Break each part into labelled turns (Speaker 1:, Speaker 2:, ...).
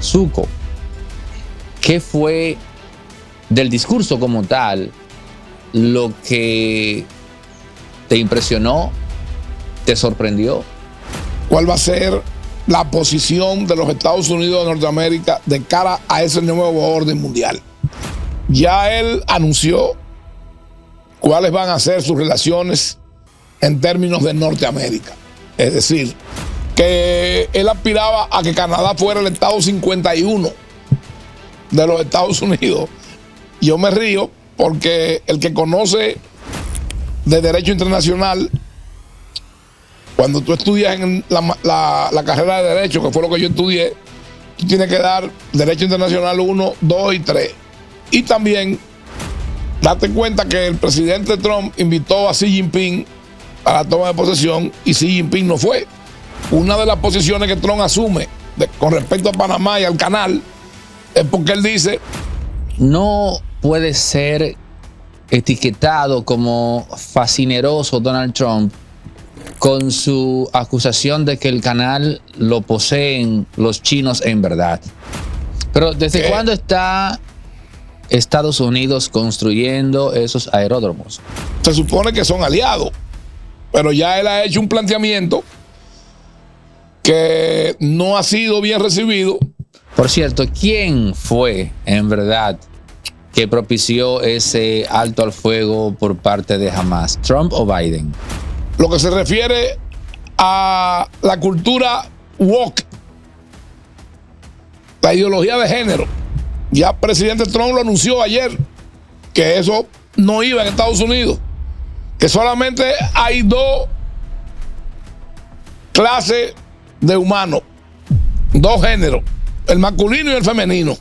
Speaker 1: Zuko, ¿qué fue del discurso como tal lo que te impresionó, te sorprendió?
Speaker 2: ¿Cuál va a ser la posición de los Estados Unidos de Norteamérica de cara a ese nuevo orden mundial? Ya él anunció cuáles van a ser sus relaciones en términos de Norteamérica. Es decir, que él aspiraba a que Canadá fuera el estado 51 de los Estados Unidos. Yo me río porque el que conoce de derecho internacional, cuando tú estudias en la carrera de derecho, que fue lo que yo estudié, tú tienes que dar derecho internacional 1, 2 y 3. Y también date cuenta que el presidente Trump invitó a Xi Jinping a la toma de posesión y Xi Jinping no fue. Una de las posiciones que Trump asume con respecto a Panamá y al canal es porque él dice:
Speaker 1: no puede ser etiquetado como fascineroso Donald Trump con su acusación de que el canal lo poseen los chinos en verdad. Pero ¿desde cuándo está Estados Unidos construyendo esos aeródromos?
Speaker 2: Se supone que son aliados, pero ya él ha hecho un planteamiento que no ha sido bien recibido.
Speaker 1: Por cierto, ¿quién fue en verdad que propició ese alto al fuego por parte de Hamas? ¿Trump o Biden?
Speaker 2: Lo que se refiere a la cultura woke, la ideología de género, ya el presidente Trump lo anunció ayer, que eso no iba en Estados Unidos, que solamente hay dos clases de humanos, dos géneros, el masculino y el femenino.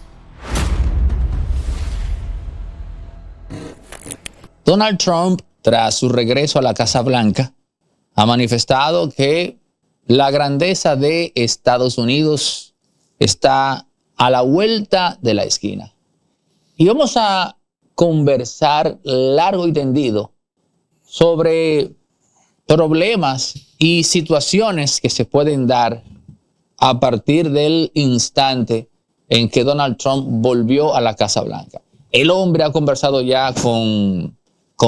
Speaker 1: Donald Trump, tras su regreso a la Casa Blanca, ha manifestado que la grandeza de Estados Unidos está a la vuelta de la esquina. Y vamos a conversar largo y tendido sobre problemas y situaciones que se pueden dar a partir del instante en que Donald Trump volvió a la Casa Blanca. El hombre ha conversado ya con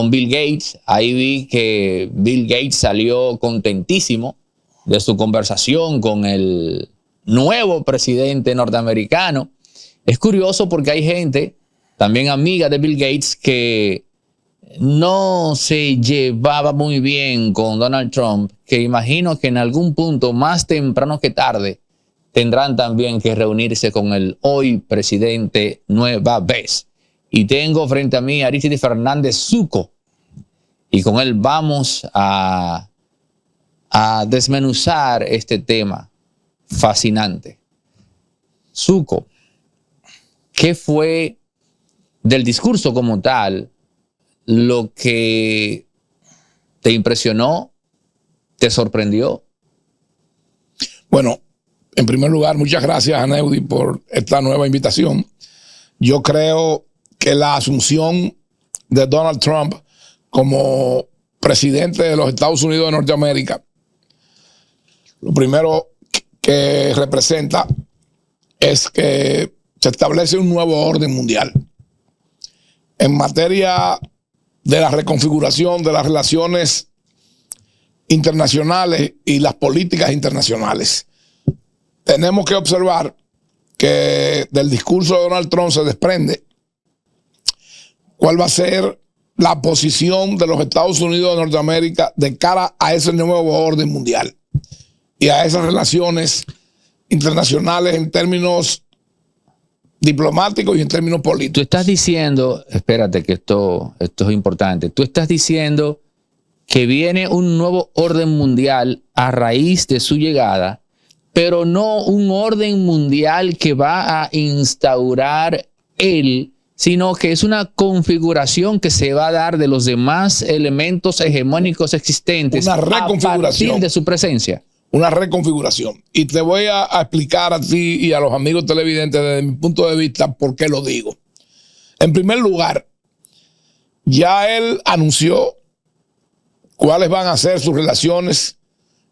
Speaker 1: Bill Gates. Ahí vi que Bill Gates salió contentísimo de su conversación con el nuevo presidente norteamericano. Es curioso porque hay gente, también amiga de Bill Gates, que no se llevaba muy bien con Donald Trump, que imagino que en algún punto, más temprano que tarde, tendrán también que reunirse con el hoy presidente nueva vez. Y tengo frente a mí a Aristide Fernández Zuko, y con él vamos a desmenuzar este tema fascinante. Zuko, ¿qué fue del discurso como tal lo que te impresionó, te sorprendió?
Speaker 2: Bueno, en primer lugar, muchas gracias a Neudi por esta nueva invitación. Yo creo que la asunción de Donald Trump como presidente de los Estados Unidos de Norteamérica, lo primero que representa es que se establece un nuevo orden mundial en materia de la reconfiguración de las relaciones internacionales y las políticas internacionales. Tenemos que observar que del discurso de Donald Trump se desprende cuál va a ser la posición de los Estados Unidos de Norteamérica de cara a ese nuevo orden mundial y a esas relaciones internacionales en términos diplomáticos y en términos políticos.
Speaker 1: Tú estás diciendo, espérate que esto es importante, tú estás diciendo que viene un nuevo orden mundial a raíz de su llegada, pero no un orden mundial que va a instaurar él, sino que es una configuración que se va a dar de los demás elementos hegemónicos existentes
Speaker 2: a partir
Speaker 1: de su presencia.
Speaker 2: Una reconfiguración. Y te voy a explicar a ti y a los amigos televidentes desde mi punto de vista por qué lo digo. En primer lugar, ya él anunció cuáles van a ser sus relaciones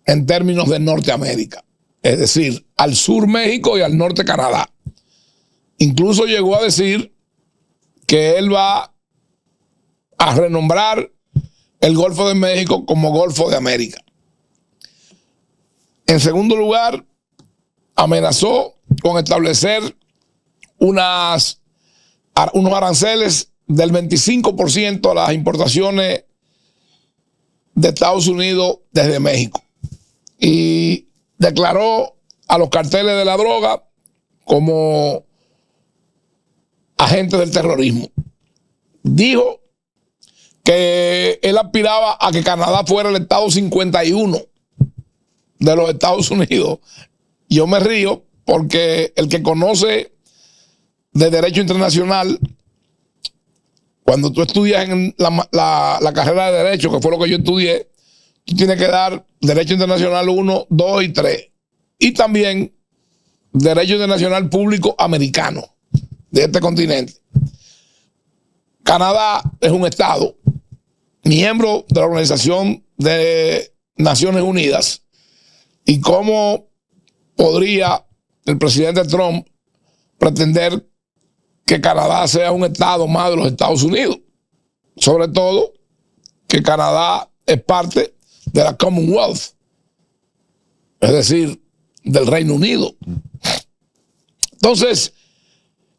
Speaker 2: en términos de Norteamérica. Es decir, al sur México y al norte Canadá. Incluso llegó a decir que él va a renombrar el Golfo de México como Golfo de América. En segundo lugar, amenazó con establecer unos aranceles del 25% a las importaciones de Estados Unidos desde México. Y declaró a los carteles de la droga como agentes del terrorismo. Dijo que él aspiraba a que Canadá fuera el estado 51 de los Estados Unidos. Yo me río porque el que conoce de derecho internacional, cuando tú estudias en la carrera de derecho, que fue lo que yo estudié, tú tienes que dar derecho internacional 1, 2 y 3. Y también derecho internacional público americano de este continente. Canadá es un estado miembro de la Organización de Naciones Unidas. ¿Y cómo podría el presidente Trump pretender que Canadá sea un estado más de los Estados Unidos? Sobre todo que Canadá es parte de la Commonwealth, es decir, del Reino Unido. Entonces,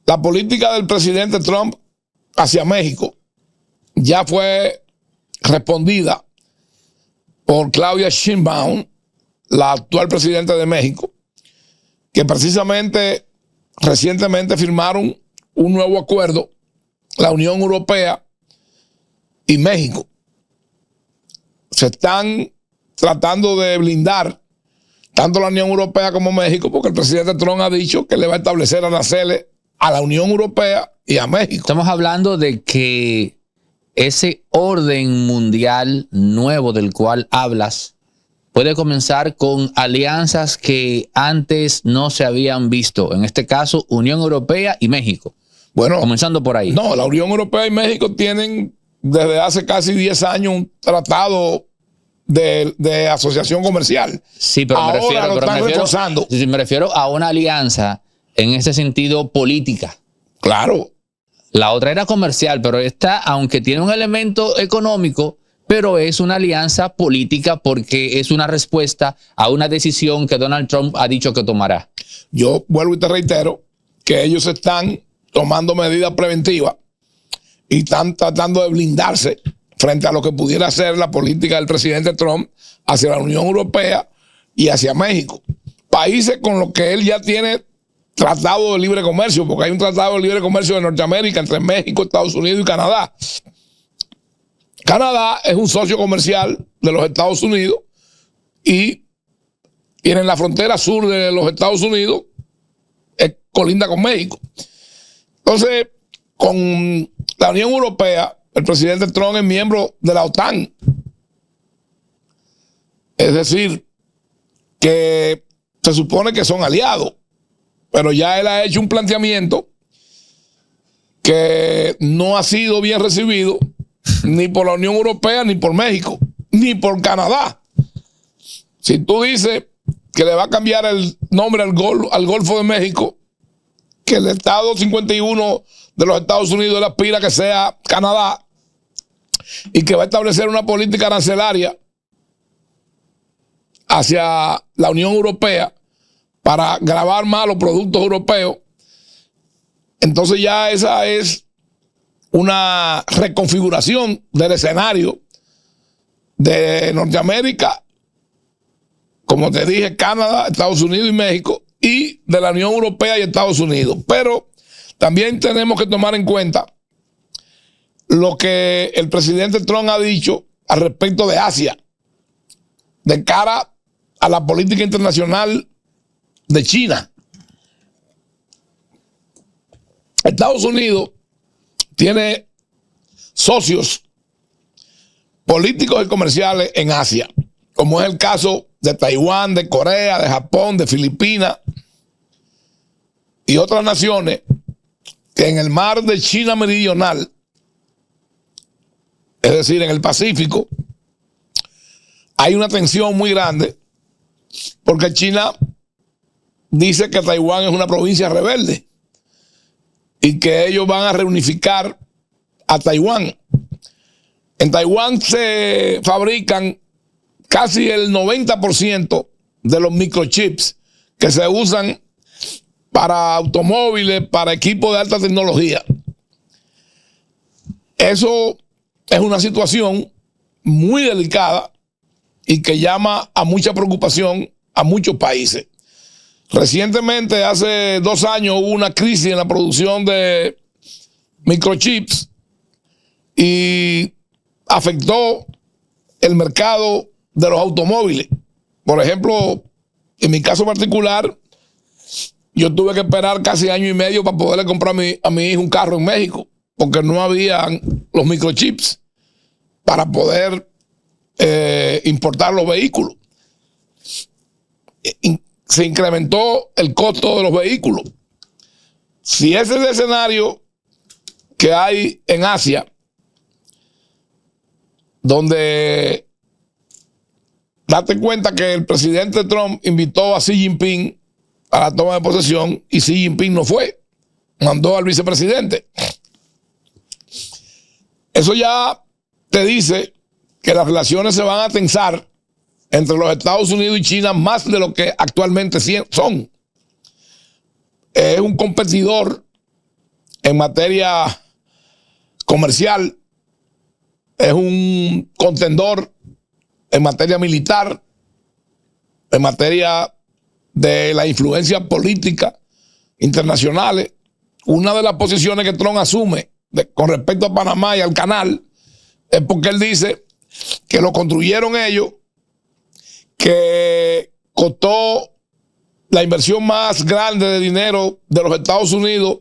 Speaker 2: la política del presidente Trump hacia México ya fue respondida por Claudia Sheinbaum, la actual presidenta de México, que precisamente recientemente firmaron un nuevo acuerdo, la Unión Europea y México. Se están tratando de blindar tanto la Unión Europea como México, porque el presidente Trump ha dicho que le va a establecer aranceles a la Unión Europea y a México.
Speaker 1: Estamos hablando de que ese orden mundial nuevo del cual hablas puede comenzar con alianzas que antes no se habían visto. En este caso, Unión Europea y México.
Speaker 2: Bueno,
Speaker 1: comenzando por ahí.
Speaker 2: No, la Unión Europea y México tienen desde hace casi 10 años un tratado de asociación comercial.
Speaker 1: Sí, pero
Speaker 2: ahora
Speaker 1: me refiero a una alianza en ese sentido política.
Speaker 2: Claro.
Speaker 1: La otra era comercial, pero esta, aunque tiene un elemento económico, pero es una alianza política porque es una respuesta a una decisión que Donald Trump ha dicho que tomará.
Speaker 2: Yo vuelvo y te reitero que ellos están tomando medidas preventivas y están tratando de blindarse frente a lo que pudiera ser la política del presidente Trump hacia la Unión Europea y hacia México. Países con los que él ya tiene tratado de libre comercio, porque hay un tratado de libre comercio de Norteamérica entre México, Estados Unidos y Canadá. Canadá es un socio comercial de los Estados Unidos y en la frontera sur de los Estados Unidos colinda con México. Entonces, con la Unión Europea, el presidente Trump es miembro de la OTAN. Es decir, que se supone que son aliados, pero ya él ha hecho un planteamiento que no ha sido bien recibido ni por la Unión Europea, ni por México, ni por Canadá. Si tú dices que le va a cambiar el nombre al Golfo de México, que el estado 51 de los Estados Unidos él aspira que sea Canadá, y que va a establecer una política arancelaria hacia la Unión Europea para gravar más los productos europeos, entonces ya esa es una reconfiguración del escenario de Norteamérica, como te dije, Canadá, Estados Unidos y México, y de la Unión Europea y Estados Unidos. Pero también tenemos que tomar en cuenta lo que el presidente Trump ha dicho al respecto de Asia, de cara a la política internacional de China. Estados Unidos tiene socios políticos y comerciales en Asia, como es el caso de Taiwán, de Corea, de Japón, de Filipinas y otras naciones que en el mar de China Meridional, es decir, en el Pacífico, hay una tensión muy grande porque China dice que Taiwán es una provincia rebelde y que ellos van a reunificar a Taiwán. En Taiwán se fabrican casi el 90% de los microchips que se usan para automóviles, para equipos de alta tecnología. Eso es una situación muy delicada y que llama a mucha preocupación a muchos países. Recientemente, hace 2 años, hubo una crisis en la producción de microchips y afectó el mercado de los automóviles. Por ejemplo, en mi caso particular, yo tuve que esperar casi 1 año y medio para poderle comprar a mi hijo un carro en México, porque no habían los microchips para poder importar los vehículos. Se incrementó el costo de los vehículos. Si ese es el escenario que hay en Asia, donde date cuenta que el presidente Trump invitó a Xi Jinping a la toma de posesión y Xi Jinping no fue, mandó al vicepresidente. Eso ya te dice que las relaciones se van a tensar entre los Estados Unidos y China más de lo que actualmente son. Es un competidor en materia comercial, es un contendor en materia militar, en materia de la influencia política internacionales. Una de las posiciones que Trump asume con respecto a Panamá y al canal es porque él dice que lo construyeron ellos, que costó la inversión más grande de dinero de los Estados Unidos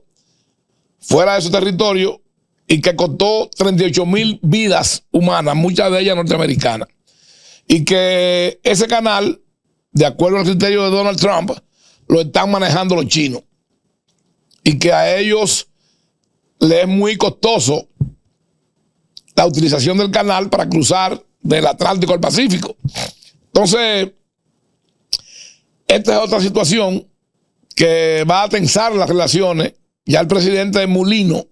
Speaker 2: fuera de su territorio y que costó 38,000 vidas humanas, muchas de ellas norteamericanas. Y que ese canal, de acuerdo al criterio de Donald Trump, lo están manejando los chinos. Y que a ellos les es muy costoso la utilización del canal para cruzar del Atlántico al Pacífico. Entonces, esta es otra situación que va a tensar las relaciones. Ya el presidente Mulino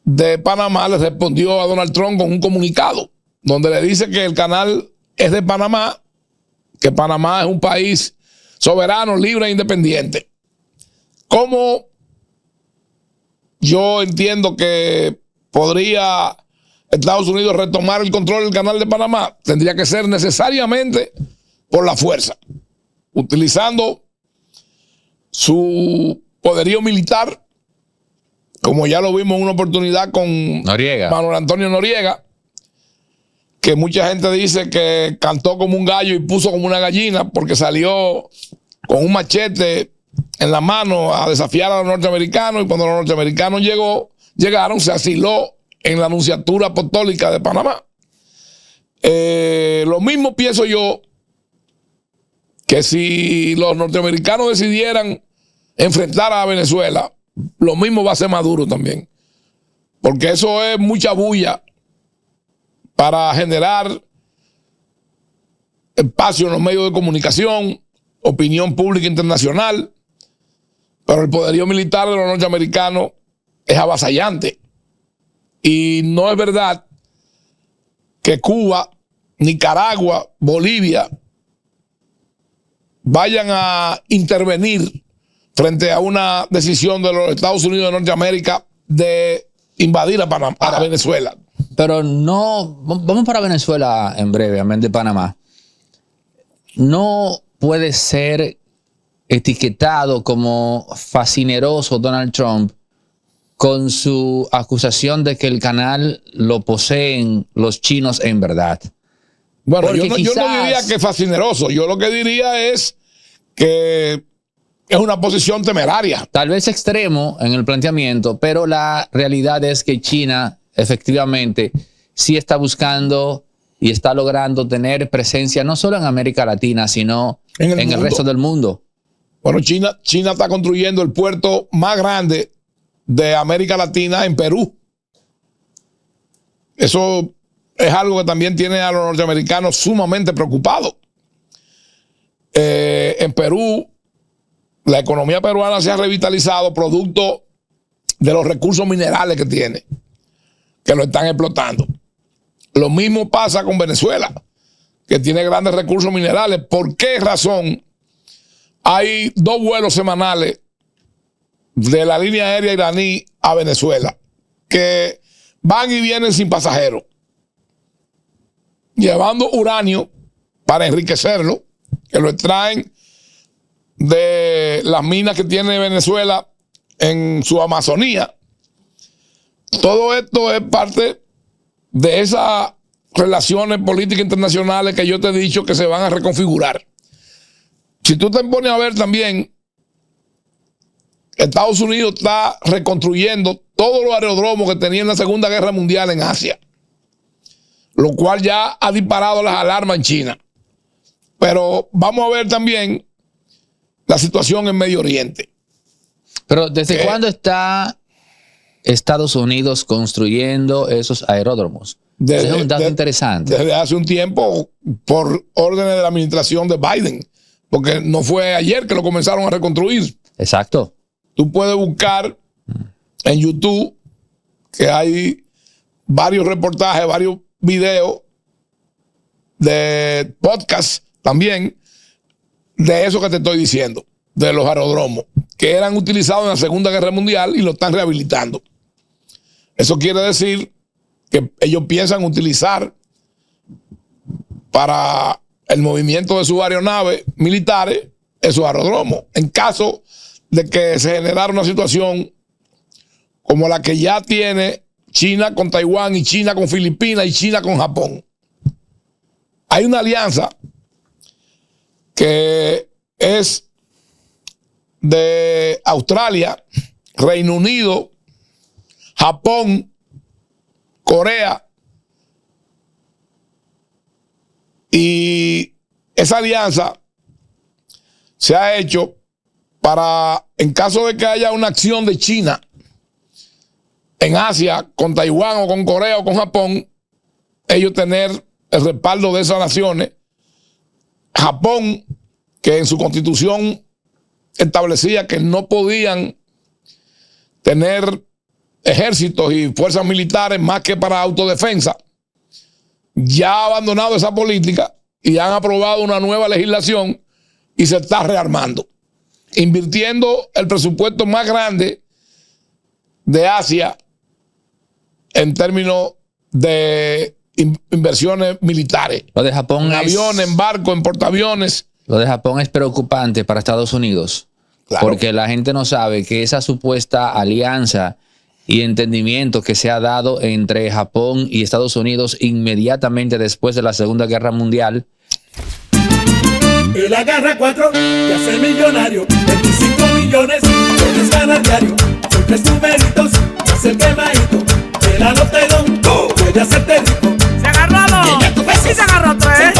Speaker 2: de Panamá le respondió a Donald Trump con un comunicado donde le dice que el canal es de Panamá, que Panamá es un país soberano, libre e independiente. ¿Cómo yo entiendo que podría Estados Unidos retomar el control del canal de Panamá? Tendría que ser necesariamente por la fuerza, utilizando su poderío militar, como ya lo vimos en una oportunidad con
Speaker 1: Noriega.
Speaker 2: Manuel Antonio Noriega, que mucha gente dice que cantó como un gallo y puso como una gallina porque salió con un machete en la mano a desafiar a los norteamericanos, y cuando los norteamericanos llegaron, se asiló en la Nunciatura Apostólica de Panamá. Lo mismo pienso yo, que si los norteamericanos decidieran enfrentar a Venezuela, lo mismo va a ser Maduro también. Porque eso es mucha bulla para generar espacio en los medios de comunicación, opinión pública internacional. Pero el poderío militar de los norteamericanos es avasallante. Y no es verdad que Cuba, Nicaragua, Bolivia vayan a intervenir frente a una decisión de los Estados Unidos de Norteamérica de invadir a Panamá, a Venezuela.
Speaker 1: Pero no, vamos para Venezuela en breve, amén de Panamá. No puede ser etiquetado como fascineroso Donald Trump con su acusación de que el canal lo poseen los chinos en verdad.
Speaker 2: Bueno, yo no diría que fascineroso. Yo lo que diría es que es una posición temeraria.
Speaker 1: Tal vez extremo en el planteamiento, pero la realidad es que China efectivamente sí está buscando y está logrando tener presencia no solo en América Latina, sino en el resto del mundo.
Speaker 2: Bueno, China está construyendo el puerto más grande de América Latina en Perú. Eso es algo que también tiene a los norteamericanos sumamente preocupados. En Perú, la economía peruana se ha revitalizado producto de los recursos minerales que tiene, que lo están explotando. Lo mismo pasa con Venezuela, que tiene grandes recursos minerales. ¿Por qué razón hay 2 vuelos semanales de la línea aérea iraní a Venezuela que van y vienen sin pasajeros, llevando uranio para enriquecerlo, que lo extraen de las minas que tiene Venezuela en su Amazonía? Todo esto es parte de esas relaciones políticas internacionales que yo te he dicho que se van a reconfigurar. Si tú te pones a ver también, Estados Unidos está reconstruyendo todos los aeródromos que tenía en la Segunda Guerra Mundial en Asia, lo cual ya ha disparado las alarmas en China. Pero vamos a ver también la situación en Medio Oriente.
Speaker 1: Pero ¿desde cuándo está Estados Unidos construyendo esos aeródromos? Ese es un dato interesante.
Speaker 2: Desde hace un tiempo, por órdenes de la administración de Biden, porque no fue ayer que lo comenzaron a reconstruir.
Speaker 1: Exacto.
Speaker 2: Tú puedes buscar en YouTube que hay varios reportajes, varios videos de podcast también de eso que te estoy diciendo, de los aeródromos que eran utilizados en la Segunda Guerra Mundial y lo están rehabilitando. Eso quiere decir que ellos piensan utilizar para el movimiento de sus aeronaves militares esos aeródromos, en caso de que se generara una situación como la que ya tiene China con Taiwán y China con Filipinas y China con Japón. Hay una alianza que es de Australia, Reino Unido, Japón, Corea, y esa alianza se ha hecho para, en caso de que haya una acción de China en Asia con Taiwán o con Corea o con Japón, ellos tener el respaldo de esas naciones. Japón, que en su constitución establecía que no podían tener ejércitos y fuerzas militares más que para autodefensa, ya ha abandonado esa política y han aprobado una nueva legislación y se está rearmando, invirtiendo el presupuesto más grande de Asia en términos de inversiones militares.
Speaker 1: Lo de Japón
Speaker 2: en aviones, en barcos, en portaaviones.
Speaker 1: Lo de Japón es preocupante para Estados Unidos, claro, porque la gente no sabe que esa supuesta alianza y entendimiento que se ha dado entre Japón y Estados Unidos inmediatamente después de la Segunda Guerra Mundial.
Speaker 3: Él agarra 4 y hace millonario, 25 millones puedes ganar diario. Son 3 numeritos, hace el quemadito, el anotedón puede hacerte rico.
Speaker 4: Se agarró a 2 y se agarró 3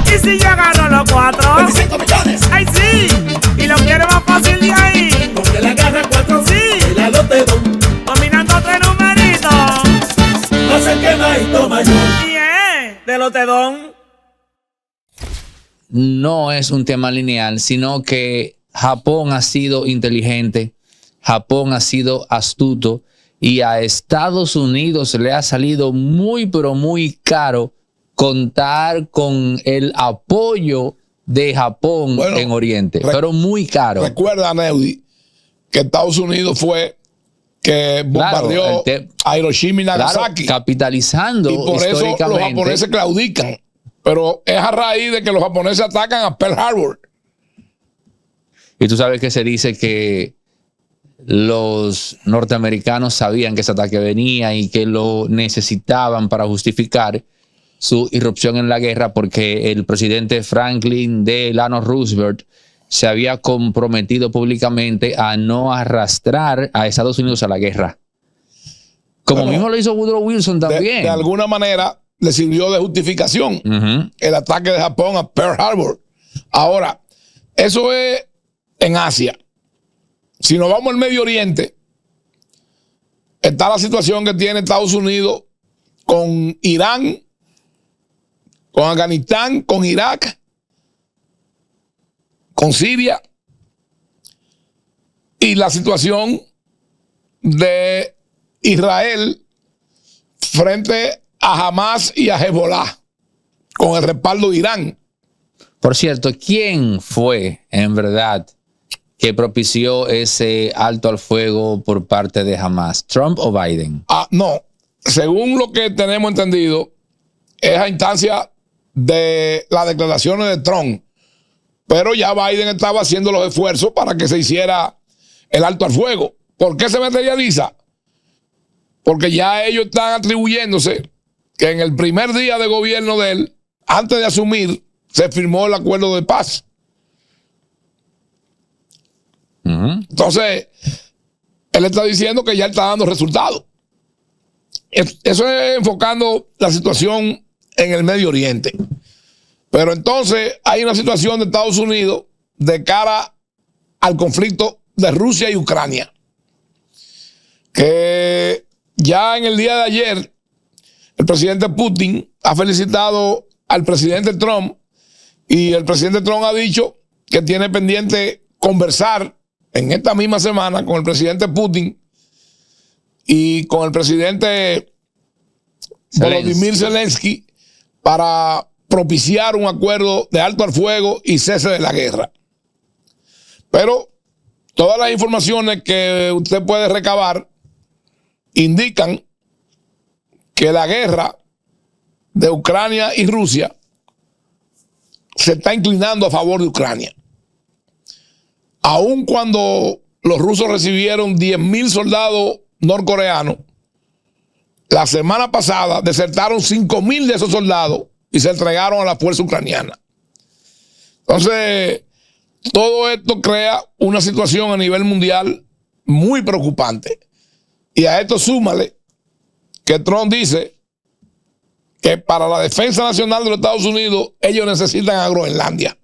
Speaker 4: y si yo agarro los 4
Speaker 3: 25 millones.
Speaker 4: ¡Ay sí! Y lo quiere más fácil de ahí.
Speaker 3: Porque él agarra 4,
Speaker 4: sí,
Speaker 3: el anotedón
Speaker 4: dominando 3 numeritos,
Speaker 3: hace el quemadito mayor.
Speaker 4: Bien, de lotedón.
Speaker 1: No es un tema lineal, sino que Japón ha sido inteligente, Japón ha sido astuto y a Estados Unidos le ha salido muy, pero muy caro contar con el apoyo de Japón en Oriente, pero muy caro.
Speaker 2: Recuerda, Neudi, que Estados Unidos fue que bombardeó a Hiroshima y Nagasaki.
Speaker 1: Claro, capitalizando
Speaker 2: y por eso los japoneses claudican. Pero es a raíz de que los japoneses atacan a Pearl Harbor.
Speaker 1: Y tú sabes que se dice que los norteamericanos sabían que ese ataque venía y que lo necesitaban para justificar su irrupción en la guerra, porque el presidente Franklin Delano Roosevelt se había comprometido públicamente a no arrastrar a Estados Unidos a la guerra. Como mismo lo hizo Woodrow Wilson también.
Speaker 2: De alguna manera le sirvió de justificación el ataque de Japón a Pearl Harbor. Ahora, eso es en Asia. Si nos vamos al Medio Oriente, está la situación que tiene Estados Unidos con Irán, con Afganistán, con Irak, con Siria, y la situación de Israel frente a Hamas y a Hezbollah, con el respaldo de Irán.
Speaker 1: Por cierto, ¿quién fue en verdad que propició ese alto al fuego por parte de Hamas? ¿Trump o Biden?
Speaker 2: No, según lo que tenemos entendido, es a instancia de las declaraciones de Trump, pero ya Biden estaba haciendo los esfuerzos para que se hiciera el alto al fuego. ¿Por qué se materializa? Porque ya ellos están atribuyéndose que en el primer día de gobierno de él, antes de asumir, se firmó el acuerdo de paz. Entonces, él está diciendo que ya está dando resultados. Eso es enfocando la situación en el Medio Oriente. Pero entonces hay una situación de Estados Unidos de cara al conflicto de Rusia y Ucrania, que ya en el día de ayer el presidente Putin ha felicitado al presidente Trump, y el presidente Trump ha dicho que tiene pendiente conversar en esta misma semana con el presidente Putin y con el presidente Volodymyr Zelensky para propiciar un acuerdo de alto al fuego y cese de la guerra. Pero todas las informaciones que usted puede recabar indican que la guerra de Ucrania y Rusia se está inclinando a favor de Ucrania. Aun cuando los rusos recibieron 10,000 soldados norcoreanos, la semana pasada desertaron 5,000 de esos soldados y se entregaron a la fuerza ucraniana. Entonces, todo esto crea una situación a nivel mundial muy preocupante. Y a esto súmale que Trump dice que para la defensa nacional de los Estados Unidos ellos necesitan a Groenlandia.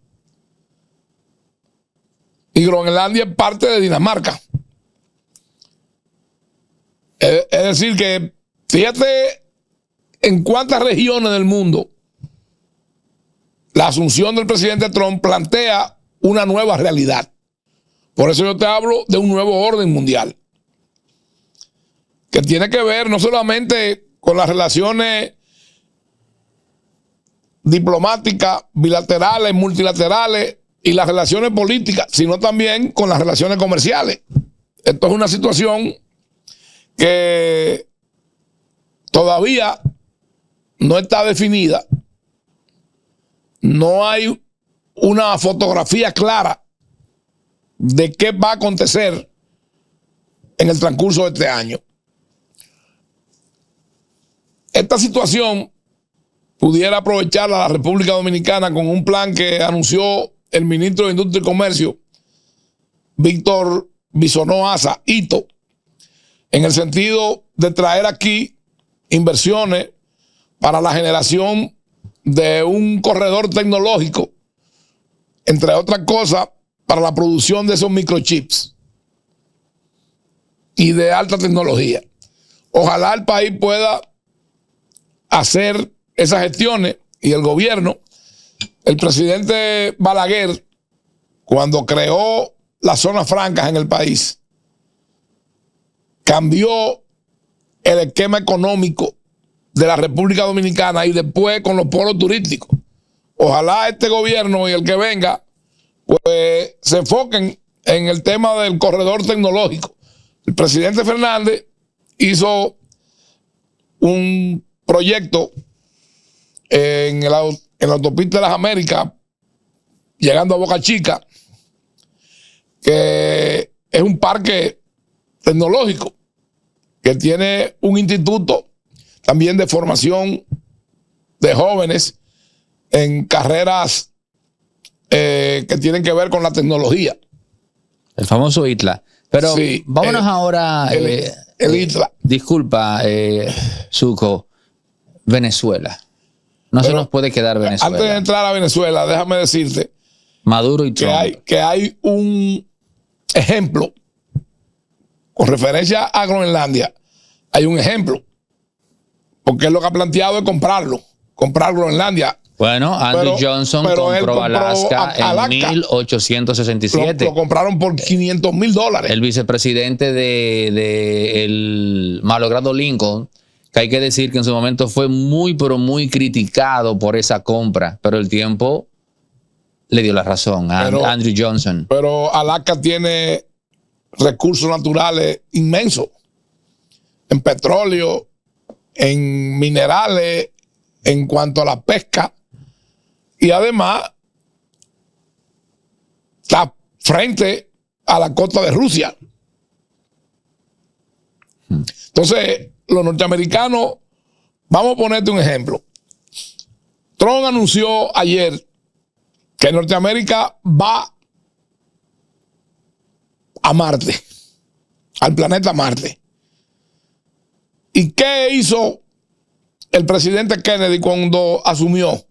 Speaker 2: Y Groenlandia es parte de Dinamarca. Es decir que, fíjate en cuántas regiones del mundo la asunción del presidente Trump plantea una nueva realidad. Por eso yo te hablo de un nuevo orden mundial, que tiene que ver no solamente con las relaciones diplomáticas, bilaterales, multilaterales y las relaciones políticas, sino también con las relaciones comerciales. Esto es una situación que todavía no está definida. No hay una fotografía clara de qué va a acontecer en el transcurso de este año. Esta situación pudiera aprovecharla la República Dominicana con un plan que anunció el ministro de Industria y Comercio, Víctor Bisonó Asa, Ito, en el sentido de traer aquí inversiones para la generación de un corredor tecnológico, entre otras cosas, para la producción de esos microchips y de alta tecnología. Ojalá el país pueda hacer esas gestiones y el gobierno. El presidente Balaguer, cuando creó las zonas francas en el país, cambió el esquema económico de la República Dominicana y después con los polos turísticos. Ojalá este gobierno y el que venga pues se enfoquen en el tema del corredor tecnológico. El presidente Fernández hizo un proyecto en la autopista de las Américas, llegando a Boca Chica, que es un parque tecnológico que tiene un instituto también de formación de jóvenes en carreras que tienen que ver con la tecnología.
Speaker 1: El famoso ITLA. Pero sí, vámonos ahora.
Speaker 2: El ITLA.
Speaker 1: Disculpa, Zuko, Venezuela. No se nos puede quedar Venezuela.
Speaker 2: Antes de entrar a Venezuela, déjame decirte
Speaker 1: Maduro y Trump.
Speaker 2: Que hay un ejemplo con referencia a Groenlandia. Hay un ejemplo, porque lo que ha planteado es comprar Groenlandia.
Speaker 1: Bueno, Andrew Johnson compró Alaska en 1867.
Speaker 2: Lo compraron por $500,000.
Speaker 1: El vicepresidente del malogrado Lincoln, que hay que decir que en su momento fue muy, pero muy criticado por esa compra, pero el tiempo le dio la razón a Andrew Johnson.
Speaker 2: Pero Alaska tiene recursos naturales inmensos, en petróleo, en minerales, en cuanto a la pesca, y además está frente a la costa de Rusia. Entonces, los norteamericanos, vamos a ponerte un ejemplo. Trump anunció ayer que Norteamérica va a Marte, al planeta Marte. ¿Y qué hizo el presidente Kennedy cuando asumió?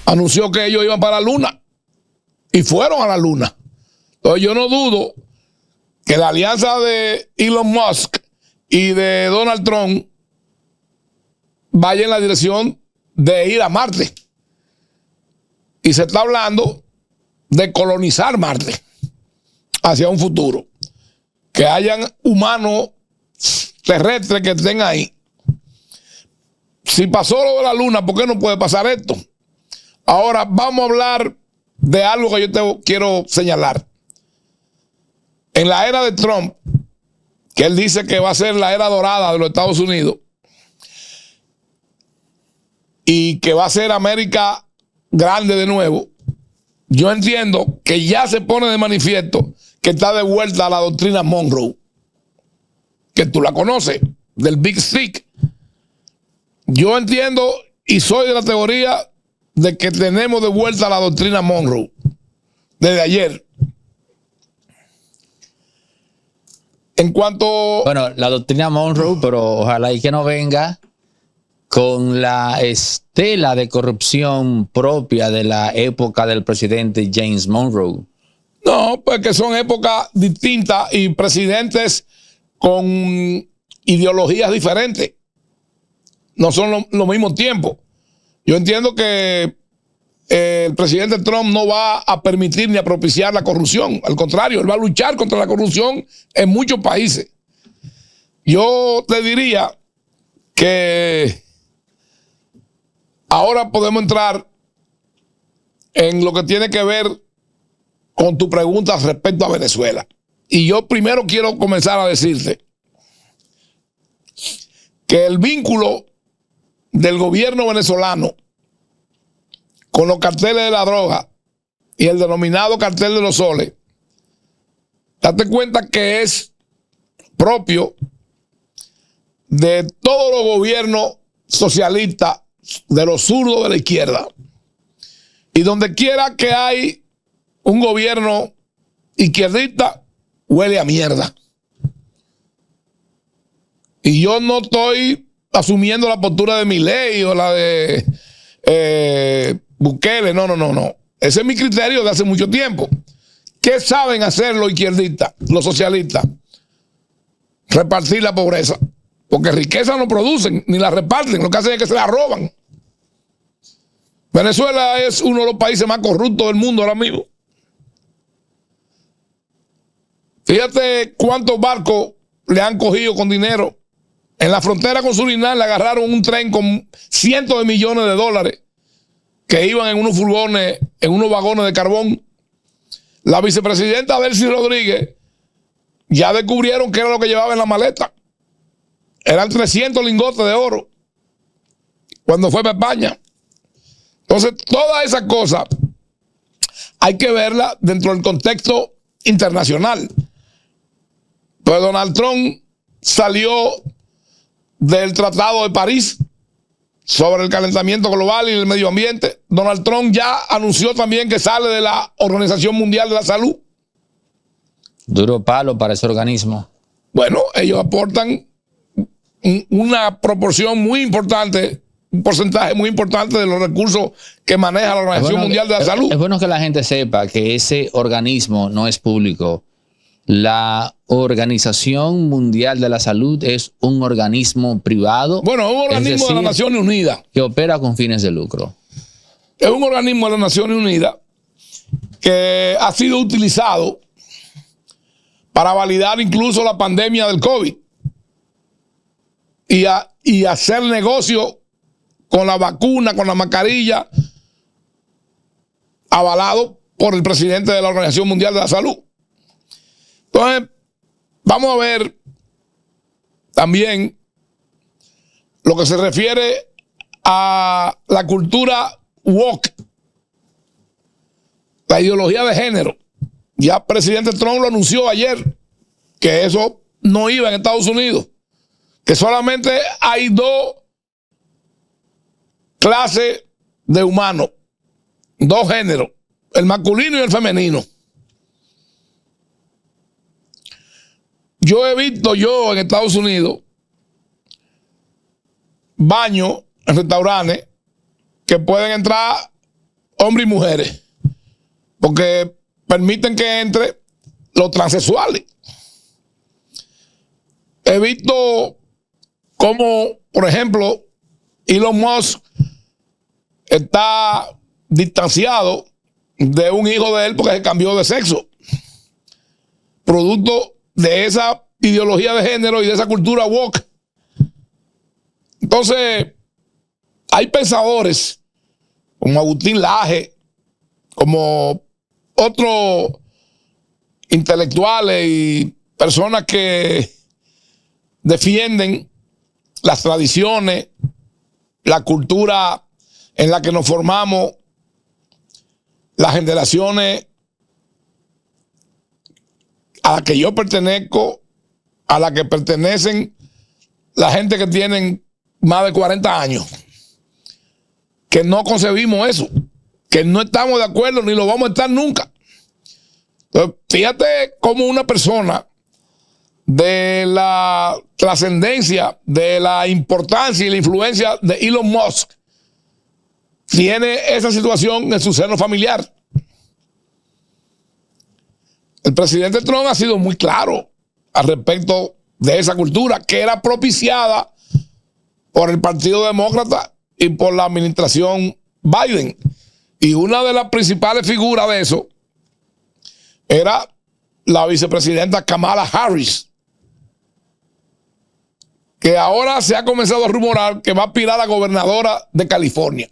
Speaker 2: Anunció que ellos iban para la Luna y fueron a la Luna. Entonces yo no dudo que la alianza de Elon Musk y de Donald Trump vaya en la dirección de ir a Marte. Y se está hablando de colonizar Marte hacia un futuro. Que hayan humanos terrestres que estén ahí. Si pasó lo de la Luna, ¿por qué no puede pasar esto? Ahora vamos a hablar de algo que yo te quiero señalar. En la era de Trump, que él dice que va a ser la era dorada de los Estados Unidos y que va a ser América grande de nuevo, yo entiendo que ya se pone de manifiesto que está de vuelta a la doctrina Monroe, que tú la conoces, del Big Stick. Yo entiendo y soy de la teoría de que tenemos de vuelta la doctrina Monroe desde ayer. En cuanto...
Speaker 1: Bueno, la doctrina Monroe, pero ojalá y que no venga con la estela de corrupción propia de la época del presidente James Monroe.
Speaker 2: No, pues que son épocas distintas y presidentes con ideologías diferentes. No son los mismos tiempos. Yo entiendo que el presidente Trump no va a permitir ni a propiciar la corrupción. Al contrario, él va a luchar contra la corrupción en muchos países. Yo te diría que ahora podemos entrar en lo que tiene que ver con tu pregunta respecto a Venezuela. Y yo primero quiero comenzar a decirte que el vínculo del gobierno venezolano con los carteles de la droga y el denominado cartel de los soles, date cuenta que es propio de todos los gobiernos socialistas, de los zurdos de la izquierda. Y donde quiera que hay un gobierno izquierdista, huele a mierda. Y yo no estoy asumiendo la postura de Milei o la de Bukele, no. Ese es mi criterio de hace mucho tiempo. ¿Qué saben hacer los izquierdistas, los socialistas? Repartir la pobreza. Porque riqueza no producen, ni la reparten, lo que hacen es que se la roban. Venezuela es uno de los países más corruptos del mundo ahora mismo. Fíjate cuántos barcos le han cogido con dinero. En la frontera con Surinam le agarraron un tren con cientos de millones de dólares que iban en unos furgones, en unos vagones de carbón. La vicepresidenta Delcy Rodríguez ya descubrieron qué era lo que llevaba en la maleta. Eran 300 lingotes de oro cuando fue para España. Entonces, todas esas cosas hay que verlas dentro del contexto internacional. Pues Donald Trump salió del Tratado de París sobre el calentamiento global y el medio ambiente. Donald Trump ya anunció también que sale de la Organización Mundial de la Salud.
Speaker 1: Duro palo para ese organismo.
Speaker 2: Bueno, ellos aportan una proporción muy importante, un porcentaje muy importante de los recursos que maneja la Organización Mundial de la Salud.
Speaker 1: Es bueno que la gente sepa que ese organismo no es público. La Organización Mundial de la Salud es un organismo privado.
Speaker 2: Bueno, es un organismo de las Naciones Unidas
Speaker 1: que opera con fines de lucro.
Speaker 2: es un organismo de las Naciones Unidas que ha sido utilizado para validar incluso la pandemia del COVID y hacer negocio con la vacuna, con la mascarilla, avalado por el presidente de la Organización Mundial de la Salud. Entonces, vamos a ver también lo que se refiere a la cultura woke, la ideología de género. Ya el presidente Trump lo anunció ayer, que eso no iba en Estados Unidos, que solamente hay dos clases de humanos, dos géneros, el masculino y el femenino. Yo he visto en Estados Unidos baños en restaurantes que pueden entrar hombres y mujeres, porque permiten que entre los transexuales. He visto cómo, por ejemplo, Elon Musk está distanciado de un hijo de él porque se cambió de sexo, producto de esa ideología de género y de esa cultura woke. Entonces, hay pensadores como Agustín Laje, como otros intelectuales y personas que defienden las tradiciones, la cultura en la que nos formamos, las generaciones a las que yo pertenezco, a las que pertenecen la gente que tienen más de 40 años, que no concebimos eso, que no estamos de acuerdo ni lo vamos a estar nunca. Entonces, fíjate cómo una persona de la trascendencia, de la importancia y la influencia de Elon Musk tiene esa situación en su seno familiar. El presidente Trump ha sido muy claro al respecto de esa cultura que era propiciada por el Partido Demócrata y por la administración Biden. Y una de las principales figuras de eso era la vicepresidenta Kamala Harris, que ahora se ha comenzado a rumorar que va a aspirar a gobernadora de California.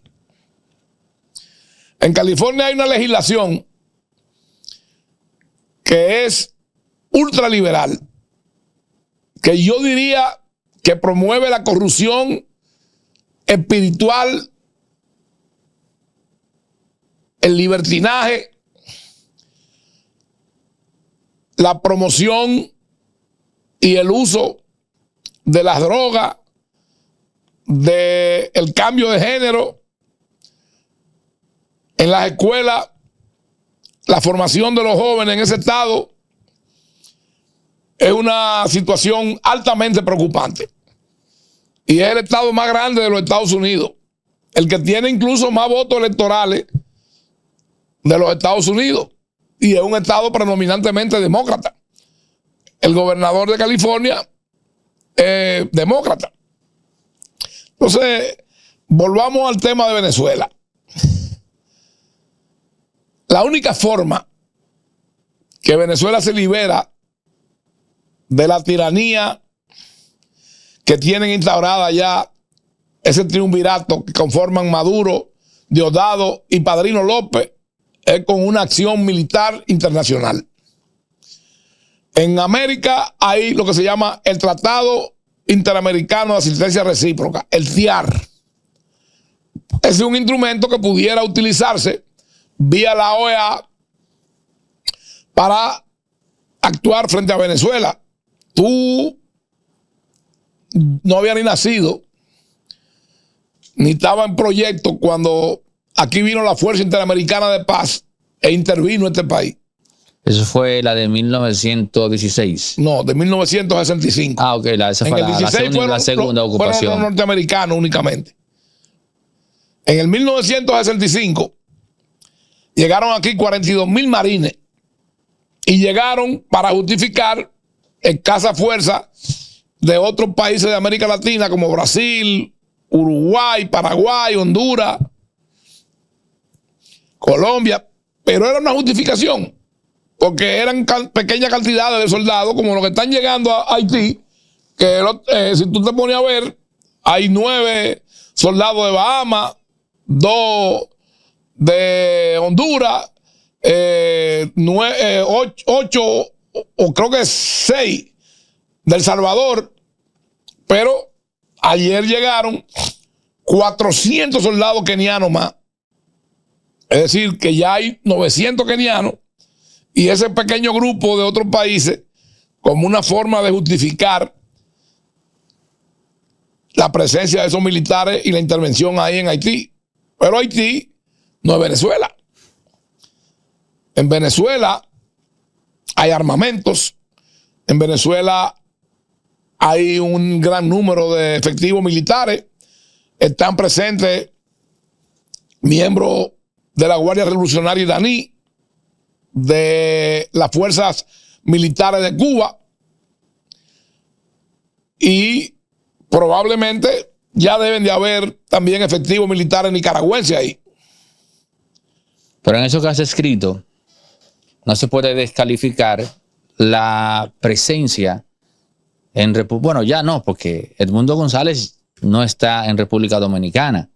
Speaker 2: En California hay una legislación que es ultraliberal, que yo diría que promueve la corrupción espiritual, el libertinaje, la promoción y el uso de las drogas, del cambio de género en las escuelas, la formación de los jóvenes en ese estado. Es una situación altamente preocupante. Y es el estado más grande de los Estados Unidos, el que tiene incluso más votos electorales de los Estados Unidos. Y es un estado predominantemente demócrata. El gobernador de California es demócrata. Entonces, volvamos al tema de Venezuela. La única forma que Venezuela se libera de la tiranía que tienen instaurada ya ese triunvirato que conforman Maduro, Diosdado y Padrino López es con una acción militar internacional. En América hay lo que se llama el Tratado Interamericano de Asistencia Recíproca, el TIAR. Ese es un instrumento que pudiera utilizarse vía la OEA para actuar frente a Venezuela. Tú no habías ni nacido, ni estaba en proyecto cuando aquí vino la Fuerza Interamericana de Paz e intervino en este país.
Speaker 1: Eso fue la de 1916.
Speaker 2: No, de 1965.
Speaker 1: Ah, ok, esa fue la segunda ocupación.
Speaker 2: Fueron los norteamericanos únicamente. En el 1965 llegaron aquí 42,000 marines y llegaron para justificar escasa fuerza de otros países de América Latina como Brasil, Uruguay, Paraguay, Honduras. Colombia, pero era una justificación, porque eran pequeñas cantidades de soldados, como los que están llegando a Haití, que si tú te pones a ver, hay 9 soldados de Bahamas, 2 de Honduras, 8 o creo que 6 de El Salvador, pero ayer llegaron 400 soldados kenianos más. Es decir, que ya hay 900 kenianos y ese pequeño grupo de otros países como una forma de justificar la presencia de esos militares y la intervención ahí en Haití. Pero Haití no es Venezuela. En Venezuela hay armamentos. En Venezuela hay un gran número de efectivos militares. Están presentes miembros de la Guardia Revolucionaria iraní, de las fuerzas militares de Cuba y probablemente ya deben de haber también efectivos militares nicaragüenses ahí.
Speaker 1: Pero en eso que has escrito, no se puede descalificar la presencia en bueno, ya no, porque Edmundo González no está en República Dominicana,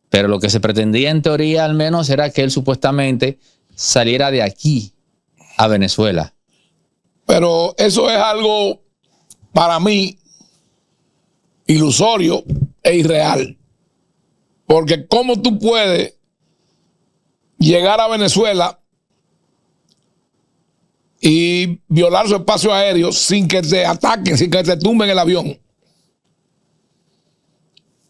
Speaker 1: pero lo que se pretendía en teoría al menos era que él supuestamente saliera de aquí a Venezuela.
Speaker 2: Pero eso es algo para mí ilusorio e irreal, porque ¿cómo tú puedes llegar a Venezuela y violar su espacio aéreo sin que te ataquen, sin que te tumben el avión?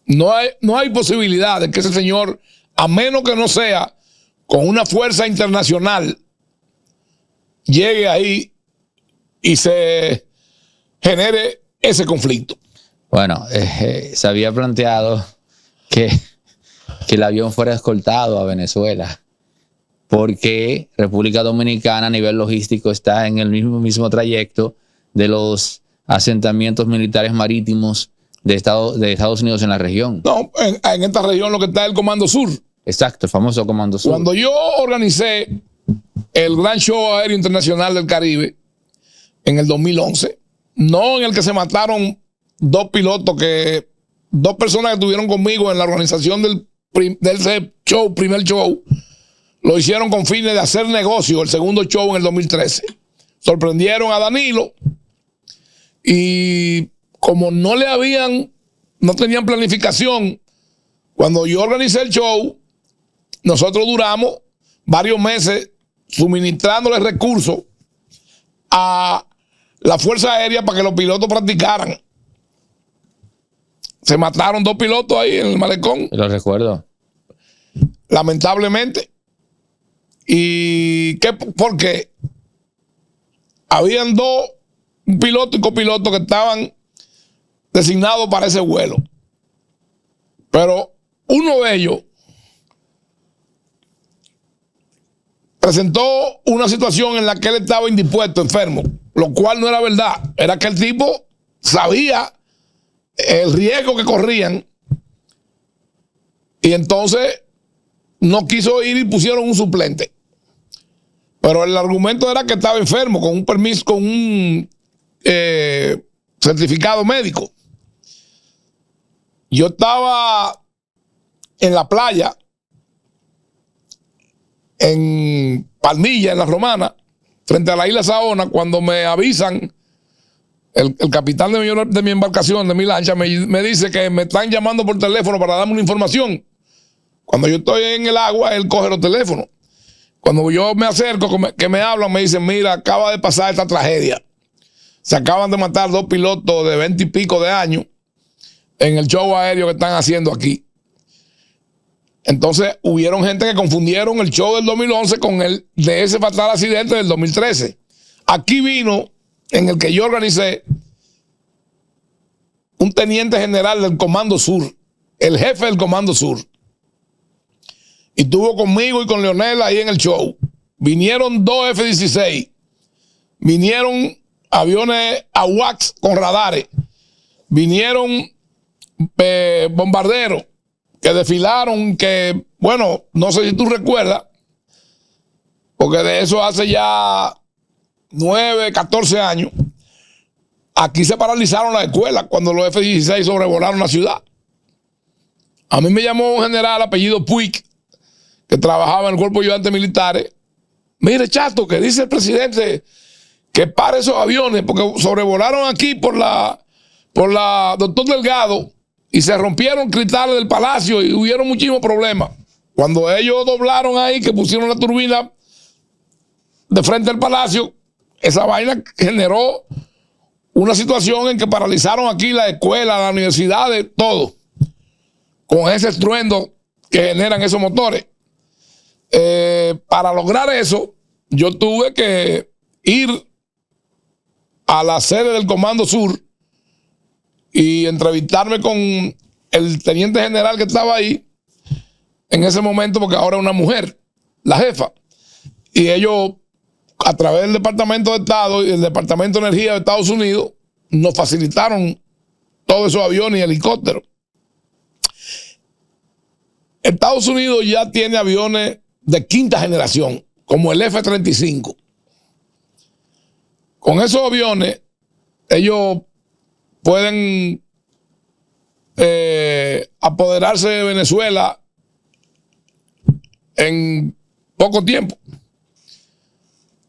Speaker 2: No hay posibilidad de que ese señor, a menos que no sea con una fuerza internacional, llegue ahí y se genere ese conflicto.
Speaker 1: Bueno, se había planteado que el avión fuera escoltado a Venezuela, porque República Dominicana a nivel logístico está en el mismo trayecto de los asentamientos militares marítimos de Estados Unidos en la región.
Speaker 2: No, en esta región lo que está es el Comando Sur.
Speaker 1: Exacto, el famoso Comando Sur.
Speaker 2: Cuando yo organicé el Gran Show Aéreo Internacional del Caribe en el 2011, no en el que se mataron 2 pilotos, dos personas que estuvieron conmigo en la organización del primer show, lo hicieron con fines de hacer negocio, el segundo show en el 2013. Sorprendieron a Danilo y como no tenían planificación, cuando yo organicé el show, nosotros duramos varios meses suministrándole recursos a la Fuerza Aérea para que los pilotos practicaran. Se mataron 2 pilotos ahí en el malecón.
Speaker 1: Lo recuerdo.
Speaker 2: Lamentablemente. ¿Y qué? Porque habían 2, un piloto y copiloto, que estaban designados para ese vuelo. Pero uno de ellos presentó una situación en la que él estaba indispuesto, enfermo, lo cual no era verdad. Era que el tipo sabía el riesgo que corrían y entonces no quiso ir y pusieron un suplente. Pero el argumento era que estaba enfermo, con un permiso, con un certificado médico. Yo estaba en la playa, en Palmilla, en La Romana, frente a la isla Saona, cuando me avisan, el capitán de mi embarcación, de mi lancha, me dice que me están llamando por teléfono para darme una información. Cuando yo estoy en el agua, él coge los teléfonos. Cuando yo me acerco, que me hablan, me dicen: mira, acaba de pasar esta tragedia. Se acaban de matar 2 pilotos de 20 y pico de años en el show aéreo que están haciendo aquí. Entonces, hubieron gente que confundieron el show del 2011 con el de ese fatal accidente del 2013. Aquí vino, en el que yo organicé, un teniente general del Comando Sur, el jefe del Comando Sur. Y estuvo conmigo y con Leonel ahí en el show. Vinieron 2 F-16. Vinieron aviones AWACS con radares. Vinieron bombarderos que desfilaron, que, bueno, no sé si tú recuerdas, porque de eso hace ya 9, 14 años, aquí se paralizaron las escuelas cuando los F-16 sobrevolaron la ciudad. A mí me llamó un general apellido Puig, que trabajaba en el cuerpo de ayudantes militares. Mire, Chato, que dice el presidente que pare esos aviones porque sobrevolaron aquí por la Doctor Delgado y se rompieron cristales del palacio y hubieron muchísimos problemas. Cuando ellos doblaron ahí, que pusieron la turbina de frente al palacio, esa vaina generó una situación en que paralizaron aquí la escuela, las universidades, todo, con ese estruendo que generan esos motores. Para lograr eso, yo tuve que ir a la sede del Comando Sur y entrevistarme con el teniente general que estaba ahí en ese momento, porque ahora es una mujer, la jefa. Y ellos, a través del Departamento de Estado y el Departamento de Energía de Estados Unidos, nos facilitaron todos esos aviones y helicópteros. Estados Unidos ya tiene aviones de quinta generación, como el F-35. Con esos aviones, ellos pueden apoderarse de Venezuela en poco tiempo.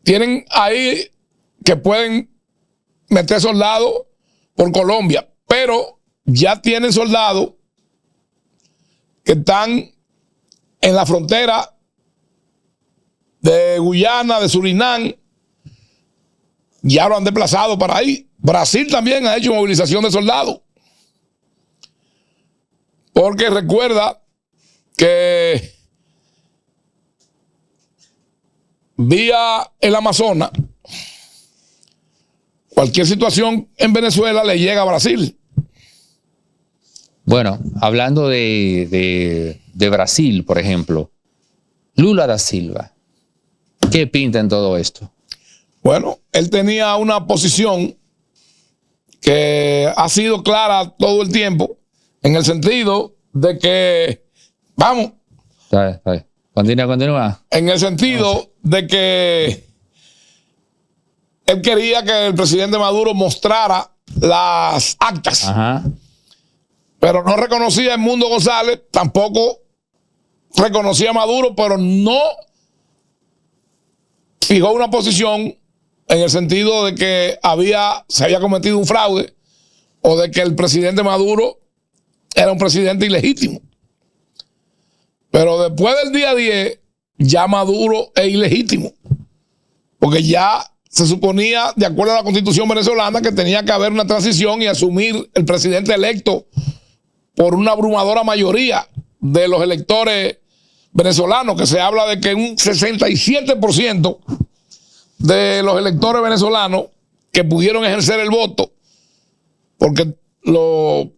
Speaker 2: Tienen ahí que pueden meter soldados por Colombia, pero ya tienen soldados que están en la frontera de Guyana, de Surinam, ya lo han desplazado para ahí. Brasil también ha hecho movilización de soldados. Porque recuerda que vía el Amazonas, cualquier situación en Venezuela le llega a Brasil.
Speaker 1: Bueno, hablando de Brasil, por ejemplo, Lula da Silva, ¿qué pinta en todo esto?
Speaker 2: Bueno, él tenía una posición que ha sido clara todo el tiempo, en el sentido de que, vamos.
Speaker 1: Está bien. Continúa.
Speaker 2: En el sentido de que él quería que el presidente Maduro mostrara las actas.
Speaker 1: Ajá.
Speaker 2: Pero no reconocía a Edmundo González, tampoco reconocía a Maduro, pero no fijó una posición en el sentido de que se había cometido un fraude o de que el presidente Maduro era un presidente ilegítimo. Pero después del día 10, ya Maduro es ilegítimo. Porque ya se suponía, de acuerdo a la Constitución venezolana, que tenía que haber una transición y asumir el presidente electo por una abrumadora mayoría de los electores venezolanos, que se habla de que un 67% de los electores venezolanos que pudieron ejercer el voto, porque los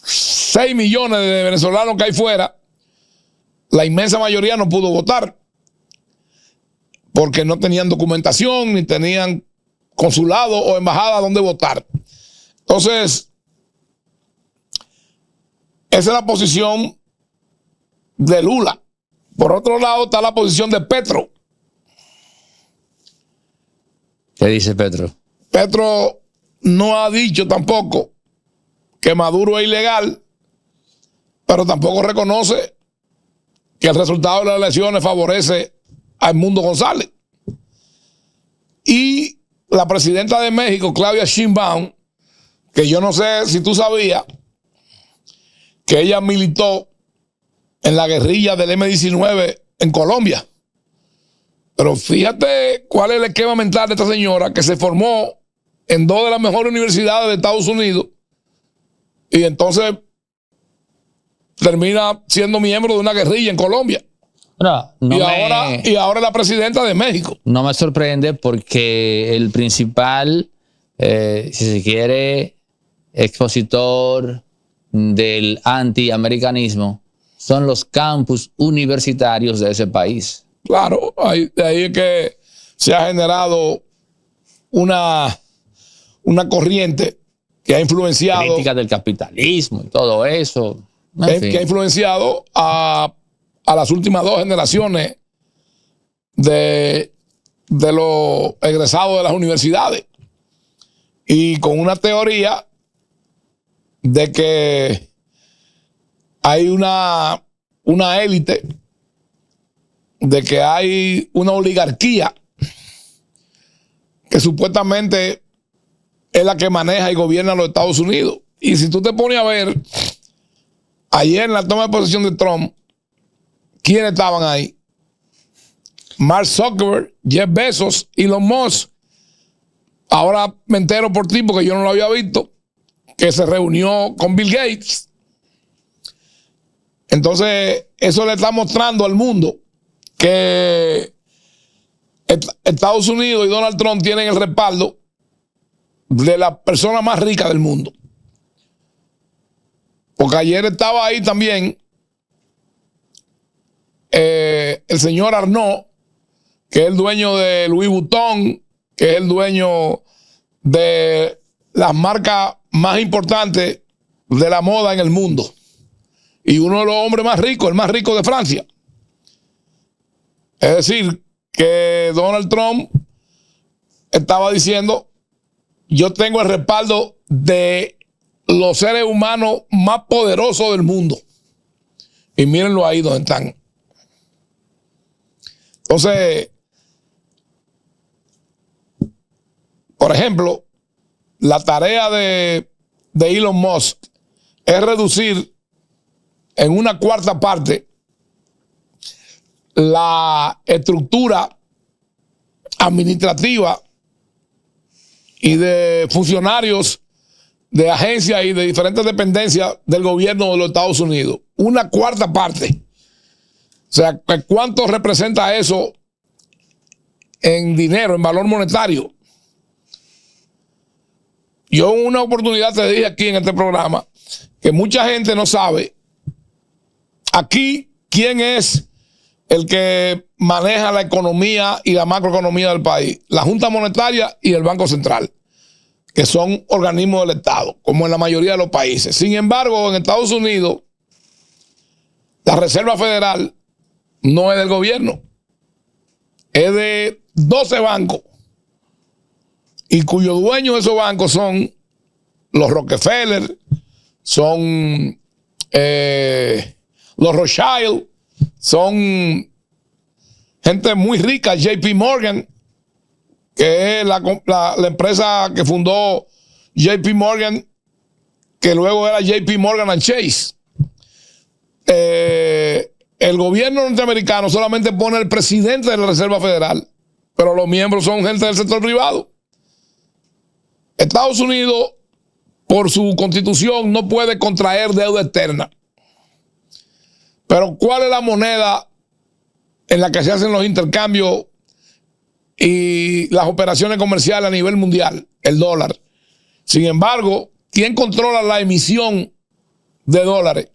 Speaker 2: 6 millones de venezolanos que hay fuera, la inmensa mayoría no pudo votar porque no tenían documentación ni tenían consulado o embajada donde votar. Entonces, esa es la posición de Lula. Por otro lado está la posición de Petro.
Speaker 1: ¿Qué dice Petro?
Speaker 2: Petro no ha dicho tampoco que Maduro es ilegal, pero tampoco reconoce que el resultado de las elecciones favorece a Edmundo González. Y la presidenta de México, Claudia Sheinbaum, que yo no sé si tú sabías que ella militó en la guerrilla del M-19 en Colombia. Pero fíjate cuál es el esquema mental de esta señora, que se formó en 2 de las mejores universidades de Estados Unidos y entonces termina siendo miembro de una guerrilla en Colombia. Y ahora es la presidenta de México.
Speaker 1: No me sorprende porque el principal, si se quiere, expositor del antiamericanismo son los campus universitarios de ese país.
Speaker 2: Claro, de ahí es que se ha generado una corriente que ha influenciado.
Speaker 1: Crítica del capitalismo y todo eso.
Speaker 2: Que ha influenciado a las últimas 2 generaciones de los egresados de las universidades y con una teoría de que hay una élite, de que hay una oligarquía que supuestamente es la que maneja y gobierna los Estados Unidos. Y si tú te pones a ver, ayer en la toma de posesión de Trump, ¿quiénes estaban ahí? Mark Zuckerberg, Jeff Bezos, Elon Musk. Ahora me entero por ti, porque yo no lo había visto, que se reunió con Bill Gates. Entonces, eso le está mostrando al mundo que Estados Unidos y Donald Trump tienen el respaldo de la persona más rica del mundo. Porque ayer estaba ahí también el señor Arnault, que es el dueño de Louis Vuitton, que es el dueño de las marcas más importantes de la moda en el mundo. Y uno de los hombres más ricos, el más rico de Francia. Es decir, que Donald Trump estaba diciendo: yo tengo el respaldo de los seres humanos más poderosos del mundo. Y mírenlo ahí donde están. Entonces, por ejemplo, la tarea de Elon Musk es reducir en una cuarta parte la estructura administrativa y de funcionarios de agencias y de diferentes dependencias del gobierno de los Estados Unidos. Una cuarta parte. O sea, ¿cuánto representa eso en dinero, en valor monetario? Yo en una oportunidad te dije aquí en este programa que mucha gente no sabe aquí quién es el que maneja la economía y la macroeconomía del país. La Junta Monetaria y el Banco Central, que son organismos del Estado, como en la mayoría de los países. Sin embargo, en Estados Unidos, la Reserva Federal no es del gobierno. Es de 12 bancos. Y cuyos dueños de esos bancos son los Rockefeller, son los Rothschild, son gente muy rica. JP Morgan, que es la empresa que fundó JP Morgan, que luego era JP Morgan and Chase. El gobierno norteamericano solamente pone el presidente de la Reserva Federal, pero los miembros son gente del sector privado. Estados Unidos, por su constitución, no puede contraer deuda externa. Pero ¿cuál es la moneda en la que se hacen los intercambios y las operaciones comerciales a nivel mundial? El dólar. Sin embargo, ¿quién controla la emisión de dólares?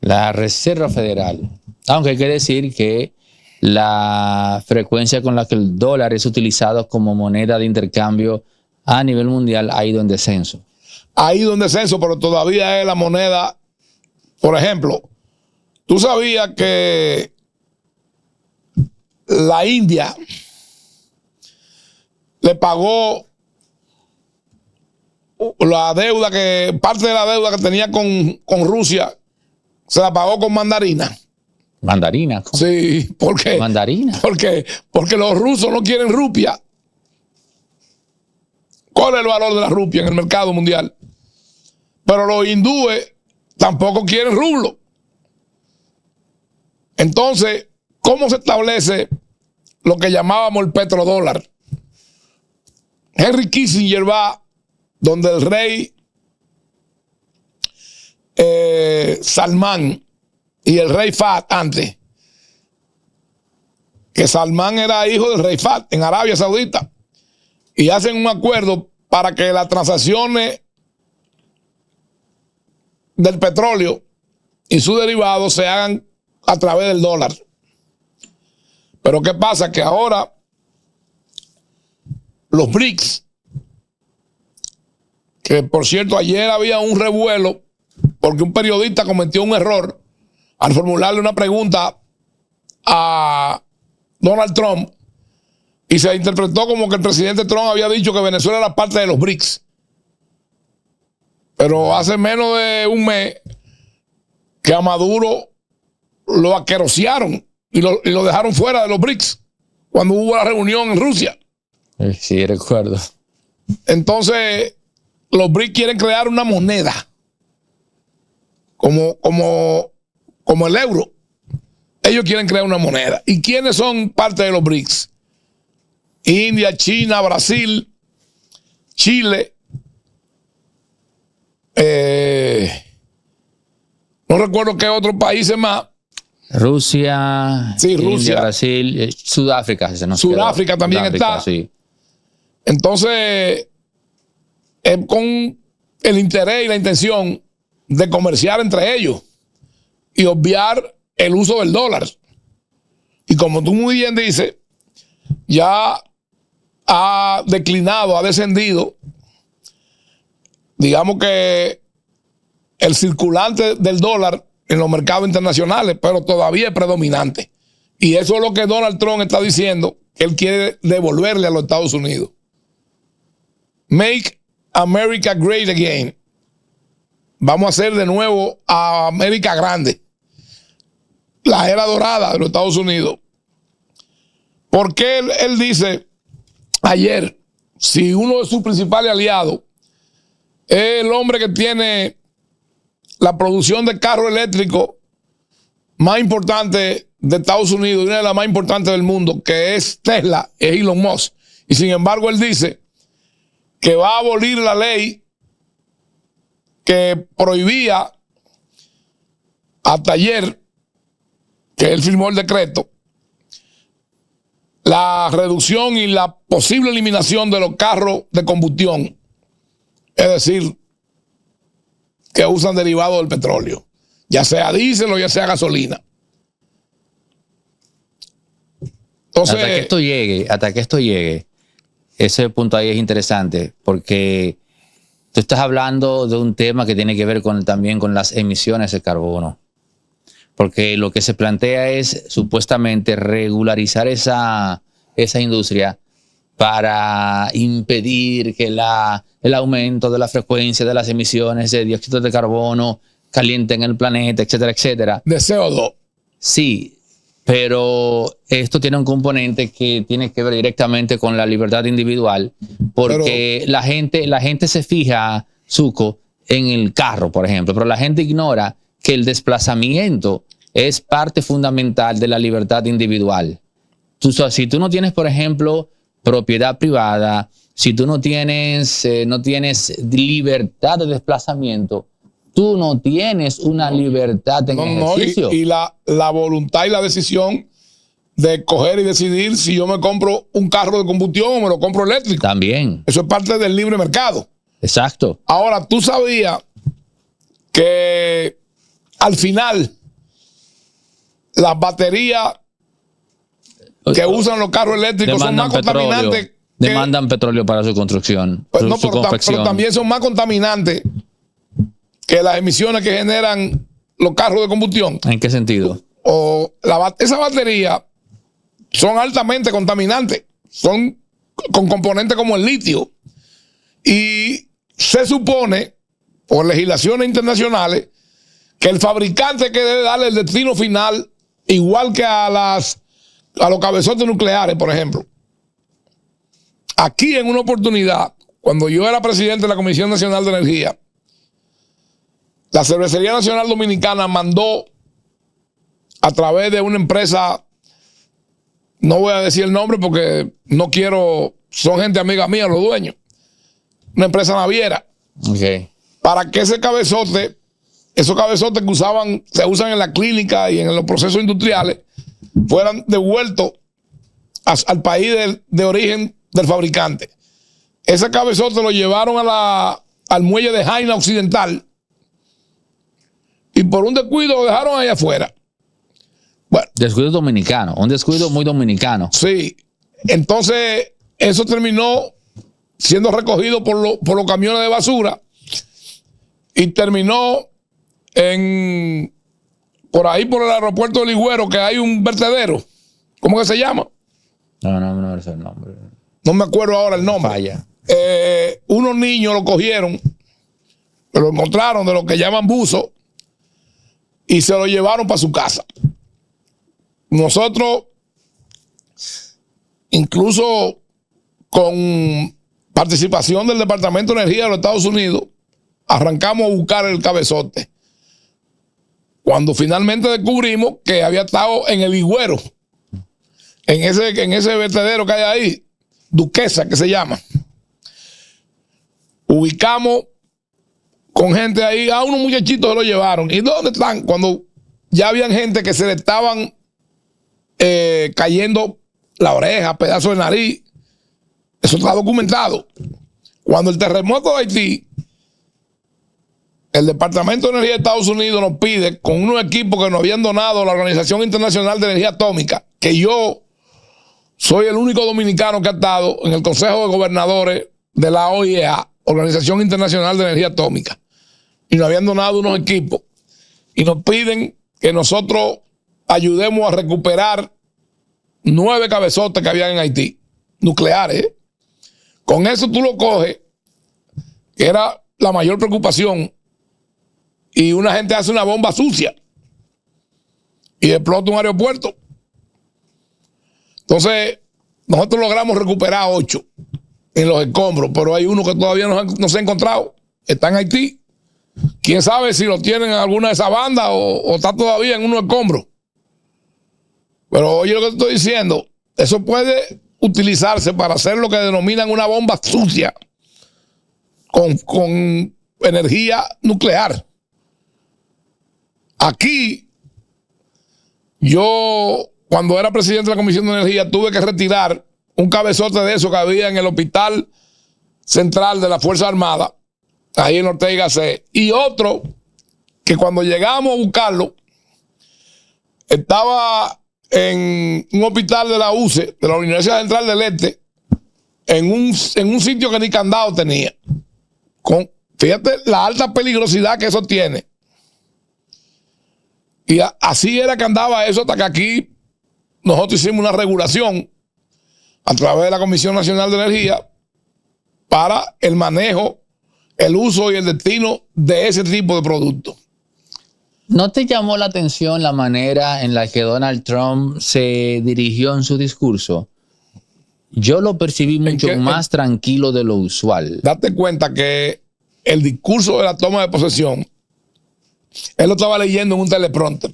Speaker 1: La Reserva Federal. Aunque hay que decir que la frecuencia con la que el dólar es utilizado como moneda de intercambio a nivel mundial ha ido en descenso.
Speaker 2: Ha ido en descenso, pero todavía es la moneda. Por ejemplo, tú sabías que la India le pagó la deuda parte de la deuda que tenía con Rusia, se la pagó con mandarina.
Speaker 1: ¿Mandarina? ¿Cómo?
Speaker 2: Sí, ¿por qué?
Speaker 1: ¿Mandarina?
Speaker 2: Porque los rusos no quieren rupia. ¿Cuál es el valor de la rupia en el mercado mundial? Pero los hindúes tampoco quieren rublo. Entonces, ¿cómo se establece lo que llamábamos el petrodólar? Henry Kissinger va donde el rey Salmán y el rey Fahd antes, que Salmán era hijo del rey Fahd en Arabia Saudita, y hacen un acuerdo para que las transacciones del petróleo y sus derivados se hagan a través del dólar. Pero ¿qué pasa? Que ahora los BRICS, que por cierto ayer había un revuelo porque un periodista cometió un error al formularle una pregunta a Donald Trump y se interpretó como que el presidente Trump había dicho que Venezuela era parte de los BRICS. Pero hace menos de un mes que a Maduro lo aquerosearon y lo dejaron fuera de los BRICS cuando hubo la reunión en Rusia.
Speaker 1: Sí, recuerdo.
Speaker 2: Entonces, los BRICS quieren crear una moneda como el euro. Ellos quieren crear una moneda. ¿Y quiénes son parte de los BRICS? India, China, Brasil, Chile. No recuerdo qué otros países más.
Speaker 1: Rusia,
Speaker 2: Sí, Rusia.
Speaker 1: India, Brasil, Sudáfrica.
Speaker 2: Sudáfrica también está.
Speaker 1: Sí.
Speaker 2: Entonces, con el interés y la intención de comerciar entre ellos y obviar el uso del dólar. Y como tú muy bien dices, ya ha declinado, ha descendido. Digamos que el circulante del dólar en los mercados internacionales, pero todavía es predominante. Y eso es lo que Donald Trump está diciendo, que él quiere devolverle a los Estados Unidos. Make America Great Again. Vamos a hacer de nuevo a América grande. La era dorada de los Estados Unidos. Porque él dice ayer, si uno de sus principales aliados es el hombre que tiene la producción de carros eléctricos más importante de Estados Unidos y una de las más importantes del mundo, que es Tesla, es Elon Musk. Y sin embargo, él dice que va a abolir la ley que prohibía hasta ayer, que él firmó el decreto, la reducción y la posible eliminación de los carros de combustión. Es decir, que usan derivados del petróleo, ya sea diésel o ya sea gasolina. Entonces,
Speaker 1: hasta que esto llegue, ese punto ahí es interesante, porque tú estás hablando de un tema que tiene que ver también con las emisiones de carbono. Porque lo que se plantea es supuestamente regularizar esa industria para impedir que el aumento de la frecuencia de las emisiones de dióxido de carbono calienten el planeta, etcétera, etcétera.
Speaker 2: De CO2.
Speaker 1: Sí, pero esto tiene un componente que tiene que ver directamente con la libertad individual, porque la gente se fija, Zuko, en el carro, por ejemplo, pero la gente ignora que el desplazamiento es parte fundamental de la libertad individual. Si tú no tienes, por ejemplo, propiedad privada, si tú no tienes libertad de desplazamiento, tú no tienes una libertad en ejercicio.
Speaker 2: Y la voluntad y la decisión de coger y decidir si yo me compro un carro de combustión o me lo compro eléctrico.
Speaker 1: También.
Speaker 2: Eso es parte del libre mercado.
Speaker 1: Exacto.
Speaker 2: Ahora, tú sabías que al final las baterías que usan los carros eléctricos son más contaminantes.
Speaker 1: Demandan petróleo para su construcción,
Speaker 2: Pues
Speaker 1: su confección.
Speaker 2: pero también son más contaminantes que las emisiones que generan los carros de combustión.
Speaker 1: ¿En qué sentido?
Speaker 2: Esas baterías son altamente contaminantes. Son con componentes como el litio. Y se supone, por legislaciones internacionales, que el fabricante que debe darle el destino final, igual que a los cabezotes nucleares, por ejemplo. Aquí, en una oportunidad, cuando yo era presidente de la Comisión Nacional de Energía, la Cervecería Nacional Dominicana mandó a través de una empresa, no voy a decir el nombre porque no quiero, son gente amiga mía, los dueños, una empresa naviera, para que esos cabezotes que se usan en la clínica y en los procesos industriales, fueran devueltos al país de origen del fabricante. Ese cabezote lo llevaron al muelle de Jaina Occidental y por un descuido lo dejaron ahí afuera. Bueno,
Speaker 1: descuido dominicano, un descuido muy dominicano.
Speaker 2: Sí, entonces eso terminó siendo recogido por los camiones de basura y terminó por ahí por el aeropuerto de Ligüero, que hay un vertedero. ¿Cómo que se llama?
Speaker 1: No es el nombre.
Speaker 2: No me acuerdo ahora el nombre.
Speaker 1: Falla.
Speaker 2: Unos niños lo cogieron, lo encontraron de lo que llaman buzo y se lo llevaron para su casa. Nosotros, incluso con participación del Departamento de Energía de los Estados Unidos, arrancamos a buscar el cabezote. Cuando finalmente descubrimos que había estado en el Higüero, en ese vertedero que hay ahí, Duquesa, que se llama. Ubicamos con gente ahí, a unos muchachitos se lo llevaron. ¿Y dónde están? Cuando ya habían gente que se le estaban cayendo la oreja, pedazos de nariz. Eso está documentado. Cuando el terremoto de Haití, el Departamento de Energía de Estados Unidos nos pide, con unos equipos que nos habían donado la Organización Internacional de Energía Atómica, que yo soy el único dominicano que ha estado en el Consejo de Gobernadores de la OIEA, Organización Internacional de Energía Atómica, y nos habían donado unos equipos, y nos piden que nosotros ayudemos a recuperar 9 cabezotes que habían en Haití, nucleares. Con eso tú lo coges, que era la mayor preocupación, y una gente hace una bomba sucia y explota un aeropuerto. Entonces, nosotros logramos recuperar 8 en los escombros, pero hay uno que todavía no se ha encontrado. Está en Haití. Quién sabe si lo tienen en alguna de esas bandas o está todavía en unos escombros. Pero oye lo que te estoy diciendo, eso puede utilizarse para hacer lo que denominan una bomba sucia con energía nuclear. Aquí, yo, cuando era presidente de la Comisión de Energía, tuve que retirar un cabezote de eso que había en el Hospital Central de la Fuerza Armada, ahí en Ortega y Gasset, y otro que cuando llegamos a buscarlo, estaba en un hospital de la UCE, de la Universidad Central del Este, en un sitio que ni candado tenía. Fíjate la alta peligrosidad que eso tiene. Y así era que andaba eso hasta que aquí nosotros hicimos una regulación a través de la Comisión Nacional de Energía para el manejo, el uso y el destino de ese tipo de productos.
Speaker 1: ¿No te llamó la atención la manera en la que Donald Trump se dirigió en su discurso? Yo lo percibí mucho más tranquilo de lo usual.
Speaker 2: Date cuenta que el discurso de la toma de posesión, él lo estaba leyendo en un teleprompter.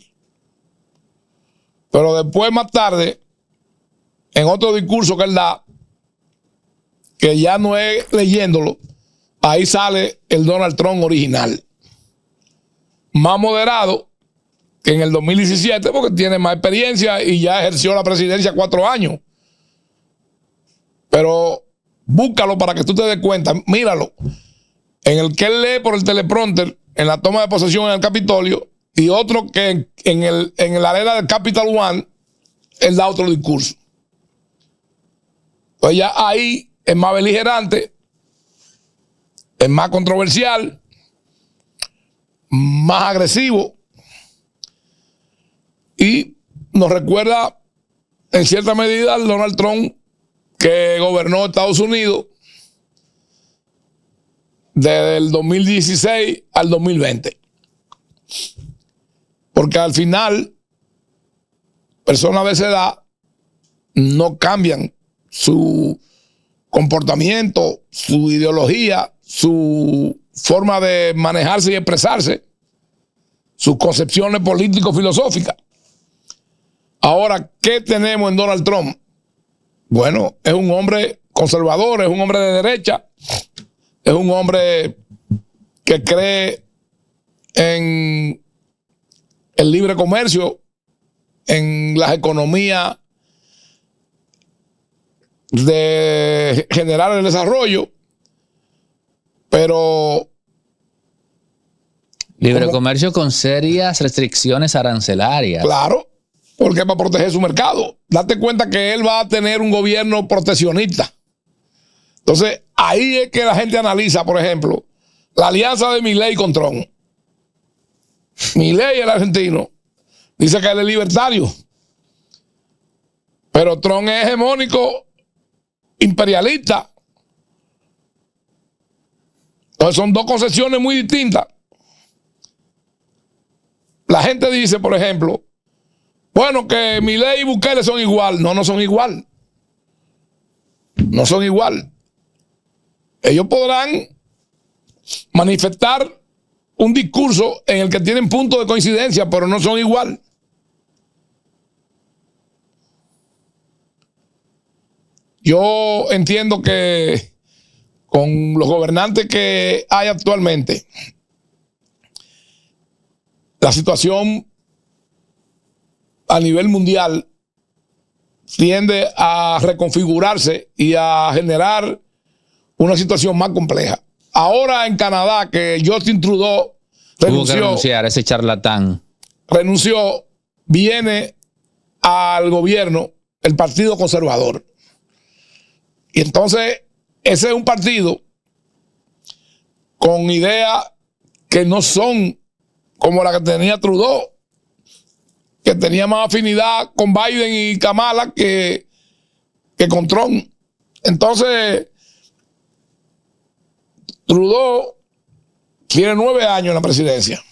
Speaker 2: Pero después, más tarde, en otro discurso que él da, que ya no es leyéndolo, ahí sale el Donald Trump original. Más moderado que en el 2017, porque tiene más experiencia y ya ejerció la presidencia 4 años. Pero búscalo para que tú te des cuenta. Míralo. En el que él lee por el teleprompter, en la toma de posesión en el Capitolio, y otro que en la arena del Capital One, él da otro discurso. Pues ya ahí es más beligerante, es más controversial, más agresivo, y nos recuerda en cierta medida al Donald Trump que gobernó Estados Unidos desde el 2016 al 2020. Porque al final, personas de esa edad no cambian su comportamiento, su ideología, su forma de manejarse y expresarse, sus concepciones político-filosóficas. Ahora, ¿qué tenemos en Donald Trump? Bueno, es un hombre conservador, es un hombre de derecha, es un hombre que cree en el libre comercio, en las economías de generar el desarrollo, pero
Speaker 1: libre comercio con serias restricciones arancelarias.
Speaker 2: Claro, porque es para proteger su mercado. Date cuenta que él va a tener un gobierno proteccionista. Entonces, ahí es que la gente analiza, por ejemplo, la alianza de Milei con Trump. Milei, el argentino, Dice que él es libertario. Pero Trump es hegemónico, imperialista. Entonces son dos concepciones muy distintas. La gente dice, por ejemplo, bueno, que Milei y Bukele son igual. No, no son igual. No son igual. Ellos podrán manifestar un discurso en el que tienen puntos de coincidencia, pero no son igual. Yo entiendo que con los gobernantes que hay actualmente, la situación a nivel mundial tiende a reconfigurarse y a generar una situación más compleja. Ahora en Canadá, que Justin Trudeau
Speaker 1: Tuvo que renunciar, ese charlatán.
Speaker 2: Renunció, viene al gobierno el Partido Conservador. Y entonces, ese es un partido con ideas que no son como la que tenía Trudeau, que tenía más afinidad con Biden y Kamala que con Trump. Entonces, Trudeau tiene 9 años en la presidencia.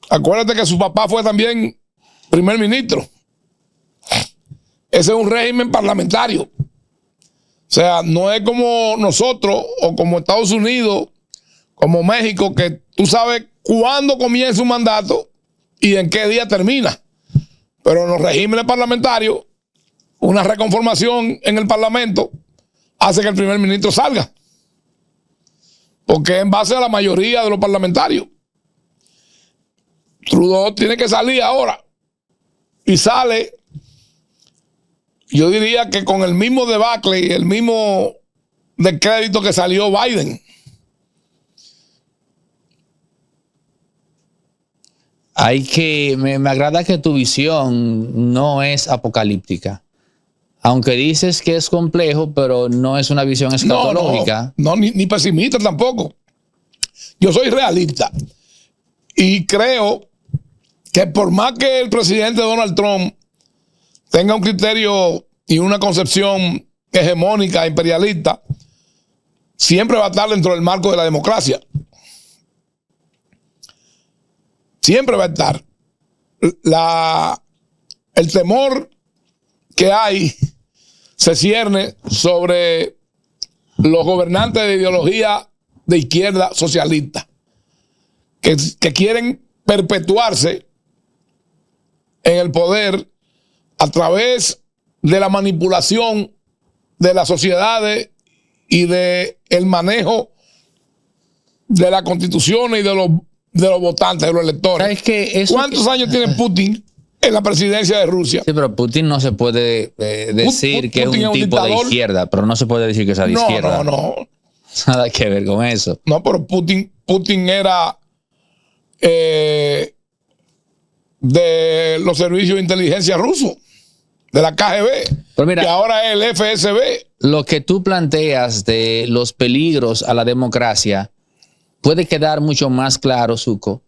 Speaker 2: Acuérdate que su papá fue también primer ministro. Ese es un régimen parlamentario. O sea, no es como nosotros o como Estados Unidos, como México, que tú sabes cuándo comienza un mandato y en qué día termina. Pero en los regímenes parlamentarios, una reconformación en el parlamento hace que el primer ministro salga. Porque es en base a la mayoría de los parlamentarios. Trudeau tiene que salir ahora. Y sale, yo diría que con el mismo debacle y el mismo descrédito que salió Biden.
Speaker 1: Me agrada que tu visión no es apocalíptica. Aunque dices que es complejo, pero no es una visión escatológica.
Speaker 2: No, ni pesimista tampoco. Yo soy realista. Y creo que por más que el presidente Donald Trump tenga un criterio y una concepción hegemónica, imperialista, siempre va a estar dentro del marco de la democracia. Siempre va a estar. El temor que hay se cierne sobre los gobernantes de ideología de izquierda socialista que quieren perpetuarse en el poder a través de la manipulación de las sociedades y de el manejo de la constitución y de los votantes, de los electores. ¿Cuántos años tiene Putin en la presidencia de Rusia?
Speaker 1: Sí, pero Putin no se puede decir que es un tipo de izquierda, pero no se puede decir que sea de izquierda.
Speaker 2: No.
Speaker 1: Nada que ver con eso.
Speaker 2: No, pero Putin era de los servicios de inteligencia rusos, de la KGB,
Speaker 1: pero mira,
Speaker 2: que ahora es el FSB.
Speaker 1: Lo que tú planteas de los peligros a la democracia puede quedar mucho más claro, Zuko,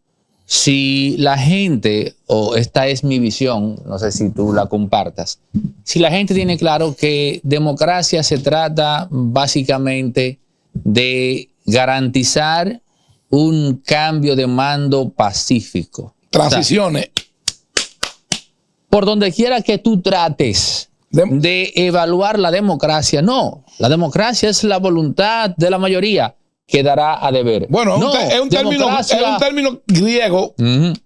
Speaker 1: si la gente, o esta es mi visión, no sé si tú la compartas, si la gente tiene claro que democracia se trata básicamente de garantizar un cambio de mando pacífico.
Speaker 2: Transiciones.
Speaker 1: O sea, por donde quiera que tú trates de evaluar la democracia, no, la democracia es la voluntad de la mayoría. Quedará a deber.
Speaker 2: Bueno,
Speaker 1: no,
Speaker 2: es un término griego,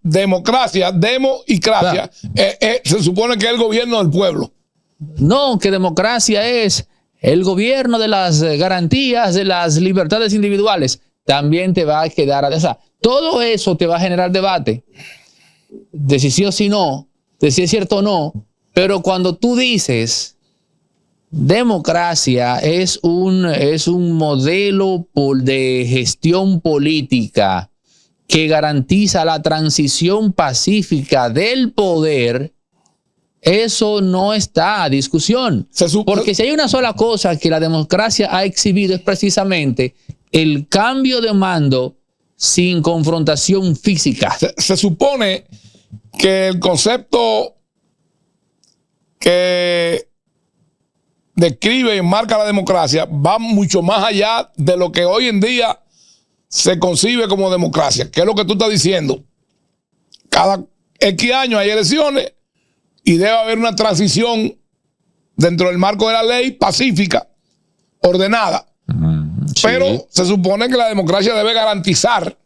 Speaker 2: democracia, demo y cracia. Se supone que es el gobierno del pueblo.
Speaker 1: No, que democracia es el gobierno de las garantías de las libertades individuales. También te va a quedar a... O sea, todo eso te va a generar debate. De si sí o si no, de si es cierto o no. Pero cuando tú dices... democracia es un modelo de gestión política que garantiza la transición pacífica del poder. Eso no está a discusión. Porque si hay una sola cosa que la democracia ha exhibido es precisamente el cambio de mando sin confrontación física.
Speaker 2: Se supone que el concepto que describe y enmarca la democracia va mucho más allá de lo que hoy en día se concibe como democracia. ¿Qué es lo que tú estás diciendo? Cada X años hay elecciones y debe haber una transición dentro del marco de la ley pacífica, ordenada.
Speaker 1: Sí.
Speaker 2: Pero se supone que la democracia debe garantizar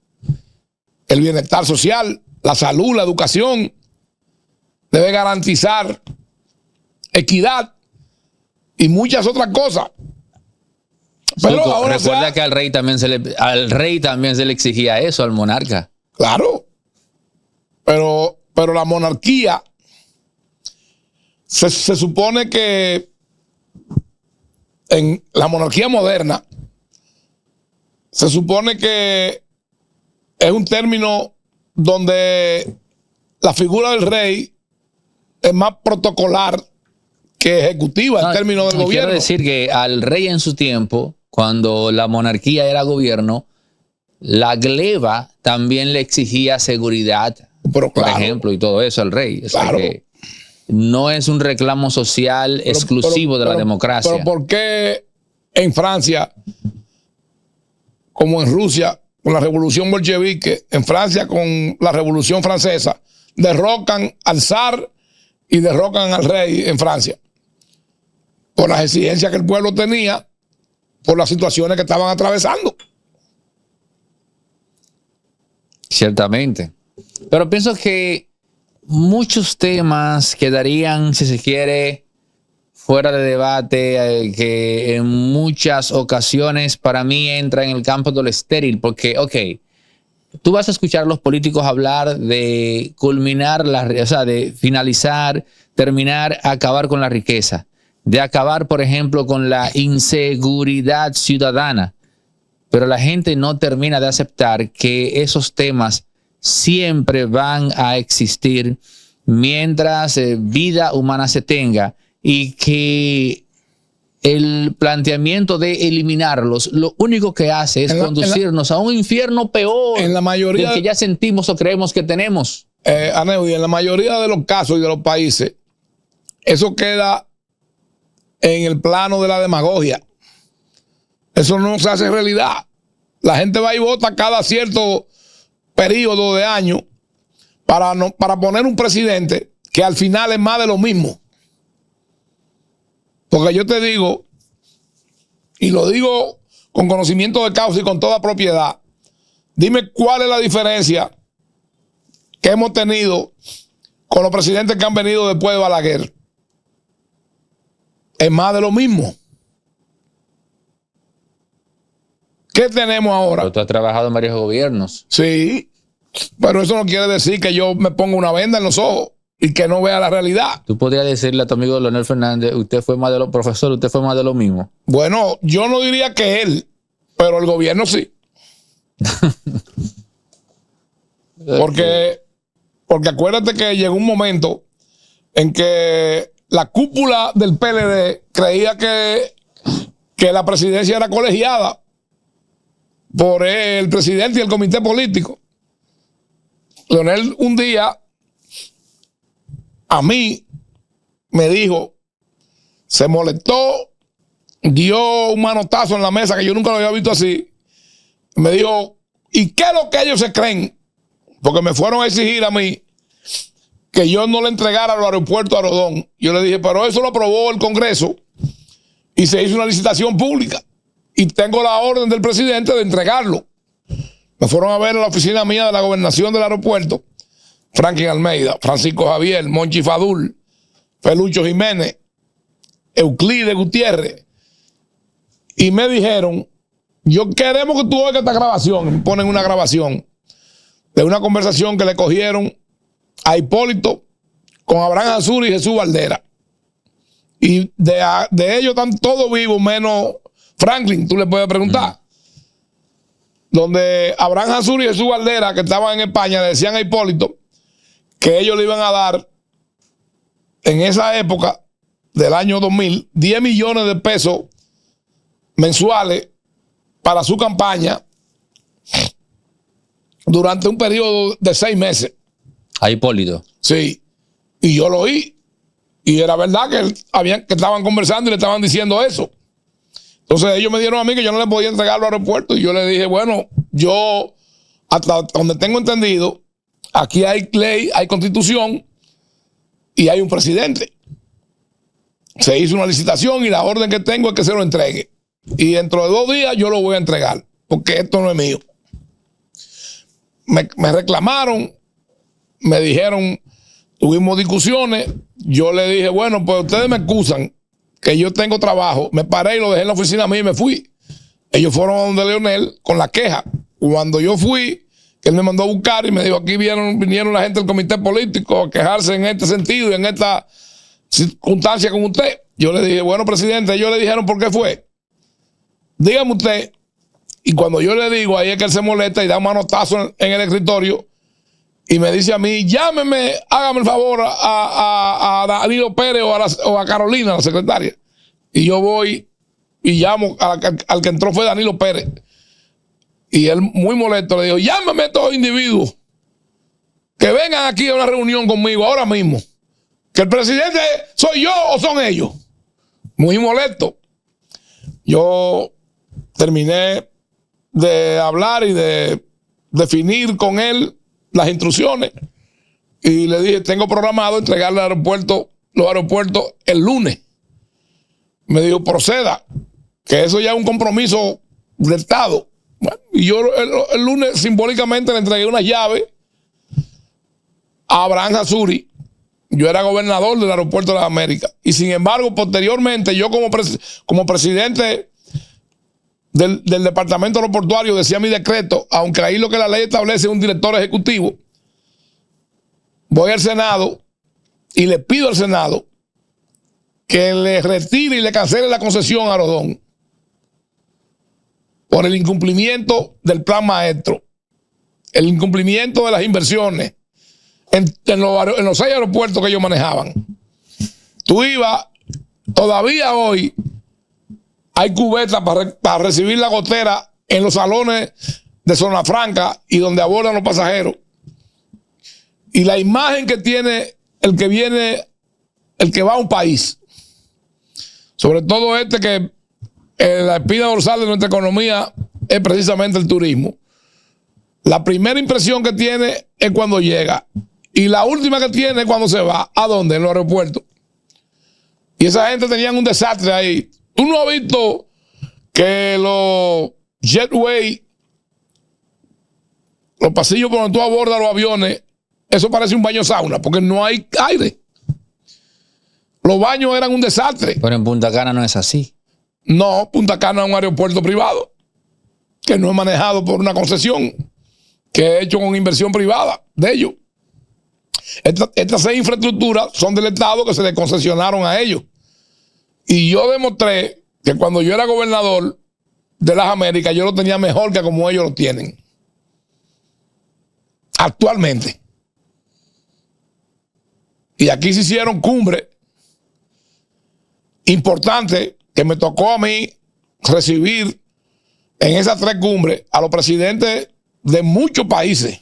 Speaker 2: el bienestar social, la salud, la educación, debe garantizar equidad y muchas otras cosas. Pero
Speaker 1: Zuko,
Speaker 2: ahora
Speaker 1: recuerda que al rey también se le exigía eso, al monarca.
Speaker 2: claro, pero la monarquía se supone que en la monarquía moderna se supone que es un término donde la figura del rey es más protocolar que ejecutiva en términos del gobierno.
Speaker 1: Quiero decir que al rey en su tiempo, cuando la monarquía era gobierno, la gleba también le exigía seguridad,
Speaker 2: Pero
Speaker 1: por
Speaker 2: claro,
Speaker 1: ejemplo, y todo eso al rey. O sea
Speaker 2: claro.
Speaker 1: que no es un reclamo social exclusivo de la democracia.
Speaker 2: Pero ¿por qué en Francia, como en Rusia, con la revolución bolchevique, en Francia con la revolución francesa, derrocan al zar y derrocan al rey en Francia? Por las exigencias que el pueblo tenía, por las situaciones que estaban atravesando.
Speaker 1: Ciertamente. Pero pienso que muchos temas quedarían, si se quiere, fuera de debate, que en muchas ocasiones para mí entra en el campo de lo estéril, porque, tú vas a escuchar a los políticos hablar de culminar, o sea, de finalizar, terminar, acabar con la riqueza, de acabar, por ejemplo, con la inseguridad ciudadana, pero la gente no termina de aceptar que esos temas siempre van a existir mientras vida humana se tenga, y que el planteamiento de eliminarlos lo único que hace es conducirnos a un infierno peor
Speaker 2: en la mayoría
Speaker 1: del que ya sentimos o creemos que tenemos.
Speaker 2: Aneudi, en la mayoría de los casos y de los países, eso queda en el plano de la demagogia. Eso no se hace realidad. La gente va y vota cada cierto periodo de años para poner un presidente que al final es más de lo mismo. Porque yo te digo, y lo digo con conocimiento de causa y con toda propiedad, dime cuál es la diferencia que hemos tenido con los presidentes que han venido después de Balaguer. Es más de lo mismo. ¿Qué tenemos ahora?
Speaker 1: Pero tú has trabajado en varios gobiernos.
Speaker 2: Sí, pero eso no quiere decir que yo me ponga una venda en los ojos y que no vea la realidad.
Speaker 1: Tú podrías decirle a tu amigo Leonel Fernández, usted fue más de lo, profesor, usted fue más de lo mismo.
Speaker 2: Bueno, yo no diría que él, pero el gobierno sí. Porque acuérdate que llegó un momento en que la cúpula del PLD creía que la presidencia era colegiada por el presidente y el comité político. Leonel un día a mí me dijo, se molestó, dio un manotazo en la mesa que yo nunca lo había visto así. Me dijo, ¿y qué es lo que ellos se creen? Porque me fueron a exigir a mí que yo no le entregara los aeropuertos a Rodón. Yo le dije, pero eso lo aprobó el Congreso y se hizo una licitación pública y tengo la orden del presidente de entregarlo. Me fueron a ver en la oficina mía de la gobernación del aeropuerto, Franklin Almeida, Francisco Javier, Monchi Fadul, Felucho Jiménez, Euclides Gutiérrez, y me dijeron, yo queremos que tú oigas esta grabación. Me ponen una grabación de una conversación que le cogieron a Hipólito con Abraham Azul y Jesús Valdera. Y de ellos están todos vivos, menos Franklin, tú le puedes preguntar. Donde Abraham Azul y Jesús Valdera, que estaban en España, le decían a Hipólito que ellos le iban a dar en esa época del año 2000 10 millones de pesos mensuales para su campaña durante un periodo de 6 meses.
Speaker 1: A Hipólito.
Speaker 2: Sí. Y yo lo oí. Y era verdad que estaban conversando y le estaban diciendo eso. Entonces ellos me dieron a mí que yo no le podía entregar al aeropuerto. Y yo le dije, bueno, yo, hasta donde tengo entendido, aquí hay ley, hay constitución y hay un presidente. Se hizo una licitación y la orden que tengo es que se lo entregue. Y dentro de 2 días yo lo voy a entregar, porque esto no es mío. Me reclamaron, me dijeron, tuvimos discusiones. Yo le dije, bueno, pues ustedes me excusan que yo tengo trabajo. Me paré y lo dejé en la oficina mía y me fui. Ellos fueron a donde Leonel con la queja. Cuando yo fui, que él me mandó a buscar y me dijo, aquí vinieron la gente del comité político a quejarse en este sentido y en esta circunstancia con usted. Yo le dije, bueno, presidente, ellos le dijeron por qué fue. Dígame usted. Y cuando yo le digo, ahí es que él se molesta y da un manotazo en el escritorio y me dice a mí, llámeme, hágame el favor a Danilo Pérez o a Carolina, la secretaria. Y yo voy y llamo al que entró fue Danilo Pérez. Y él, muy molesto, le dijo, llámame a estos individuos que vengan aquí a una reunión conmigo ahora mismo. Que el presidente soy yo o son ellos. Muy molesto. Yo terminé de hablar y de definir con él las instrucciones y le dije, tengo programado entregarle los aeropuertos el lunes. Me dijo, proceda, que eso ya es un compromiso del Estado. Bueno, y yo el lunes simbólicamente le entregué una llave a Abraham Azuri. Yo era gobernador del Aeropuerto de las Américas. Y sin embargo, posteriormente, yo como presidente del Departamento Aeroportuario decía mi decreto, aunque ahí lo que la ley establece es un director ejecutivo, voy al Senado y le pido al Senado que le retire y le cancele la concesión a Rodón por el incumplimiento del plan maestro, el incumplimiento de las inversiones en los 6 aeropuertos que ellos manejaban. Tú ibas, todavía hoy hay cubetas para recibir la gotera en los salones de Zona Franca y donde abordan los pasajeros. Y la imagen que tiene el que va a un país, sobre todo que la espina dorsal de nuestra economía es precisamente el turismo. La primera impresión que tiene es cuando llega y la última que tiene es cuando se va. ¿A dónde? En los aeropuertos. Y esa gente tenían un desastre ahí. ¿Tú no has visto que los jetway, los pasillos por donde tú abordas los aviones, eso parece un baño sauna porque no hay aire? Los baños eran un desastre.
Speaker 1: Pero en Punta Cana no es así.
Speaker 2: No, Punta Cana es un aeropuerto privado que no es manejado por una concesión, que es hecho con inversión privada de ellos. Estas 6 infraestructuras son del Estado que se le concesionaron a ellos. Y yo demostré que cuando yo era gobernador de las Américas, yo lo tenía mejor que como ellos lo tienen actualmente. Y aquí se hicieron cumbres importantes que me tocó a mí recibir en esas 3 cumbres a los presidentes de muchos países.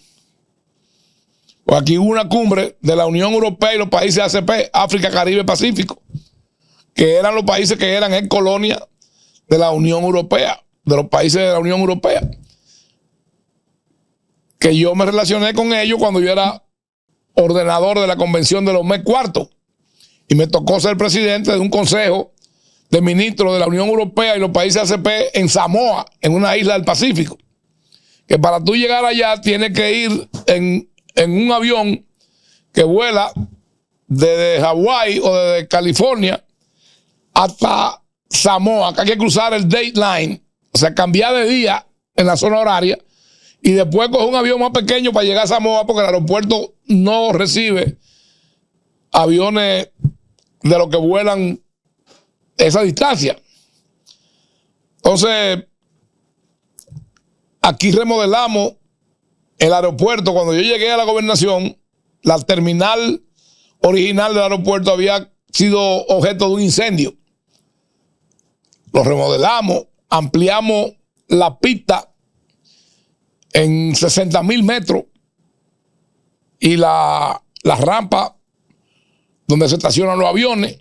Speaker 2: Pues aquí hubo una cumbre de la Unión Europea y los países ACP, África, Caribe, Pacífico, que eran los países que eran en colonia de la Unión Europea, de los países de la Unión Europea. Que yo me relacioné con ellos cuando yo era ordenador de la Convención de los Mes Cuartos. Y me tocó ser presidente de un consejo de ministros de la Unión Europea y los países ACP en Samoa, en una isla del Pacífico. Que para tú llegar allá tienes que ir en un avión que vuela desde Hawái o desde California hasta Samoa, que hay que cruzar el dateline, o sea, cambiar de día en la zona horaria y después coger un avión más pequeño para llegar a Samoa porque el aeropuerto no recibe aviones de los que vuelan esa distancia. Entonces, aquí remodelamos el aeropuerto. Cuando yo llegué a la gobernación, la terminal original del aeropuerto había sido objeto de un incendio. Lo remodelamos, ampliamos la pista en 60,000 metros y la rampa donde se estacionan los aviones,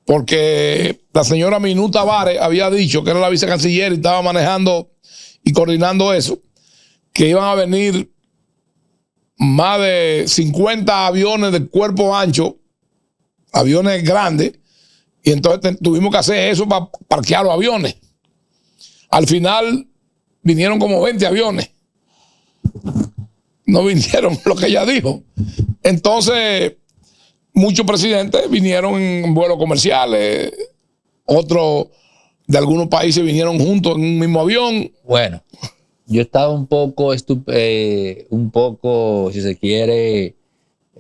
Speaker 2: porque la señora Minú Tavares había dicho, que era la vicecanciller y estaba manejando y coordinando eso, que iban a venir más de 50 aviones de cuerpo ancho, aviones grandes, y entonces tuvimos que hacer eso para parquear los aviones. Al final vinieron como 20 aviones. No vinieron lo que ella dijo. Entonces, muchos presidentes vinieron en vuelos comerciales, otros de algunos países vinieron juntos en un mismo avión.
Speaker 1: Bueno, yo estaba un poco, si se quiere,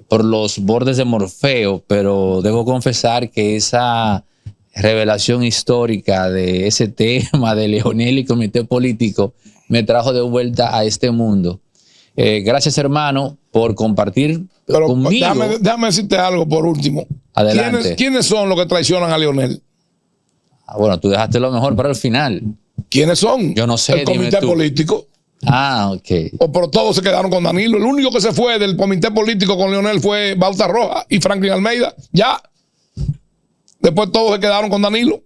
Speaker 1: por los bordes de Morfeo, pero debo confesar que esa revelación histórica de ese tema de Leonel y comité político me trajo de vuelta a este mundo. Gracias, hermano, por compartir conmigo.
Speaker 2: Déjame decirte algo por último.
Speaker 1: Adelante.
Speaker 2: ¿Quiénes son los que traicionan a Leonel?
Speaker 1: Bueno, tú dejaste lo mejor para el final.
Speaker 2: ¿Quiénes son?
Speaker 1: Yo no sé.
Speaker 2: El comité político.
Speaker 1: Ok.
Speaker 2: O por todos se quedaron con Danilo. El único que se fue del comité político con Leonel fue Bauta Roja y Franklin Almeida. Ya. Después todos se quedaron con Danilo.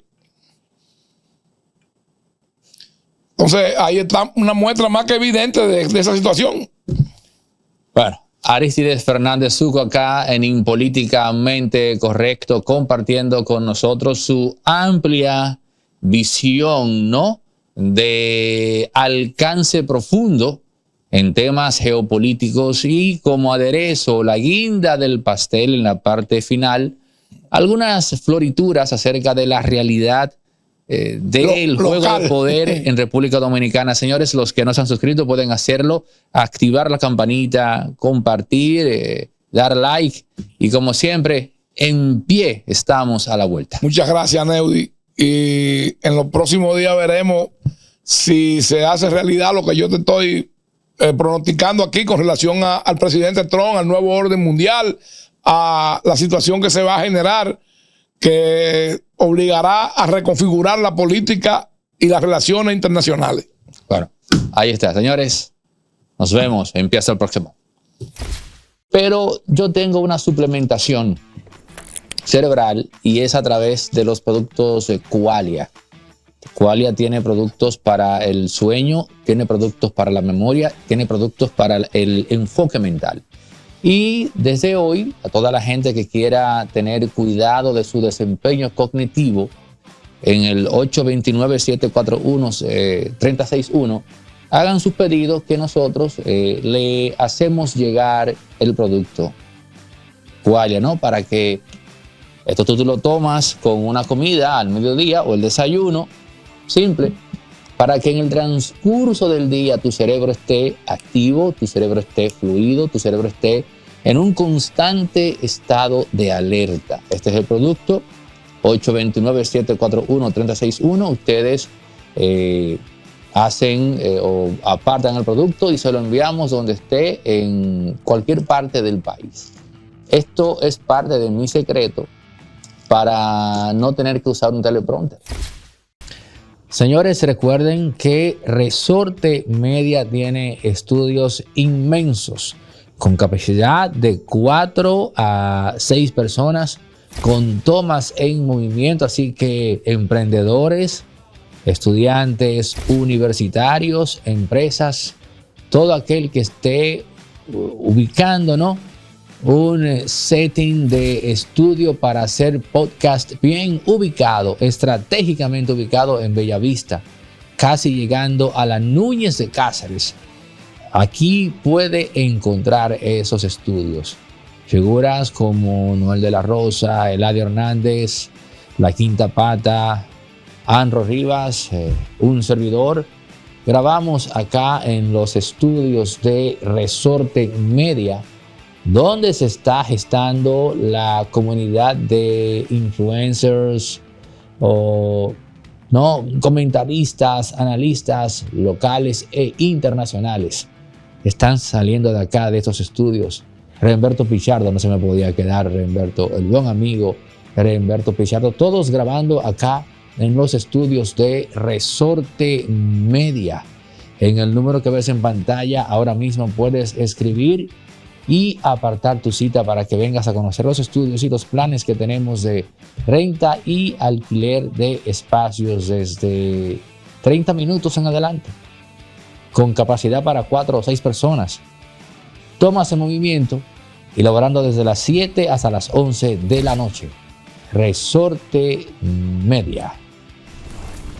Speaker 2: Entonces, ahí está una muestra más que evidente de esa situación.
Speaker 1: Bueno, Aristides Fernández Zuco acá en Impolíticamente Correcto, compartiendo con nosotros su amplia visión, ¿no?, de alcance profundo en temas geopolíticos y como aderezo, la guinda del pastel en la parte final, algunas florituras acerca de la realidad del juego de poder en República Dominicana. Señores, los que no se han suscrito pueden hacerlo, activar la campanita, compartir, dar like y como siempre, en pie estamos a la vuelta.
Speaker 2: Muchas gracias, Neudi. Y en los próximos días veremos si se hace realidad lo que yo te estoy pronosticando aquí con relación al presidente Trump, al nuevo orden mundial, a la situación que se va a generar, que obligará a reconfigurar la política y las relaciones internacionales.
Speaker 1: Bueno, ahí está, señores. Nos vemos. Empieza el próximo. Pero yo tengo una suplementación cerebral y es a través de los productos Qualia. Qualia tiene productos para el sueño, tiene productos para la memoria, tiene productos para el enfoque mental. Y desde hoy, a toda la gente que quiera tener cuidado de su desempeño cognitivo, en el 829-741-3061, hagan sus pedidos que nosotros le hacemos llegar el producto Qualia, ¿no? Para que esto tú lo tomas con una comida al mediodía o el desayuno, simple, para que en el transcurso del día tu cerebro esté activo, tu cerebro esté fluido, tu cerebro esté en un constante estado de alerta. Este es el producto, 829-741-3061. Ustedes hacen o apartan el producto y se lo enviamos donde esté en cualquier parte del país. Esto es parte de mi secreto para no tener que usar un teleprompter. Señores, recuerden que Resorte Media tiene estudios inmensos con capacidad de 4 a 6 personas, con tomas en movimiento, así que emprendedores, estudiantes, universitarios, empresas, todo aquel que esté ubicando, ¿no?, un setting de estudio para hacer podcast bien ubicado, estratégicamente ubicado en Bellavista, casi llegando a la Núñez de Cáceres. Aquí puede encontrar esos estudios. Figuras como Noel de la Rosa, Eladio Hernández, La Quinta Pata, Anro Rivas, un servidor. Grabamos acá en los estudios de Resorte Media, donde se está gestando la comunidad de influencers o no comentaristas, analistas locales e internacionales. Están saliendo de acá, de estos estudios. Reimberto Pichardo, no se me podía quedar, Reimberto, el buen amigo Reimberto Pichardo, todos grabando acá en los estudios de Resorte Media. En el número que ves en pantalla ahora mismo puedes escribir y apartar tu cita para que vengas a conocer los estudios y los planes que tenemos de renta y alquiler de espacios desde 30 minutos en adelante, con capacidad para 4 o 6 personas. Toma ese movimiento y laborando desde las 7 hasta las 11 de la noche. Resorte Media.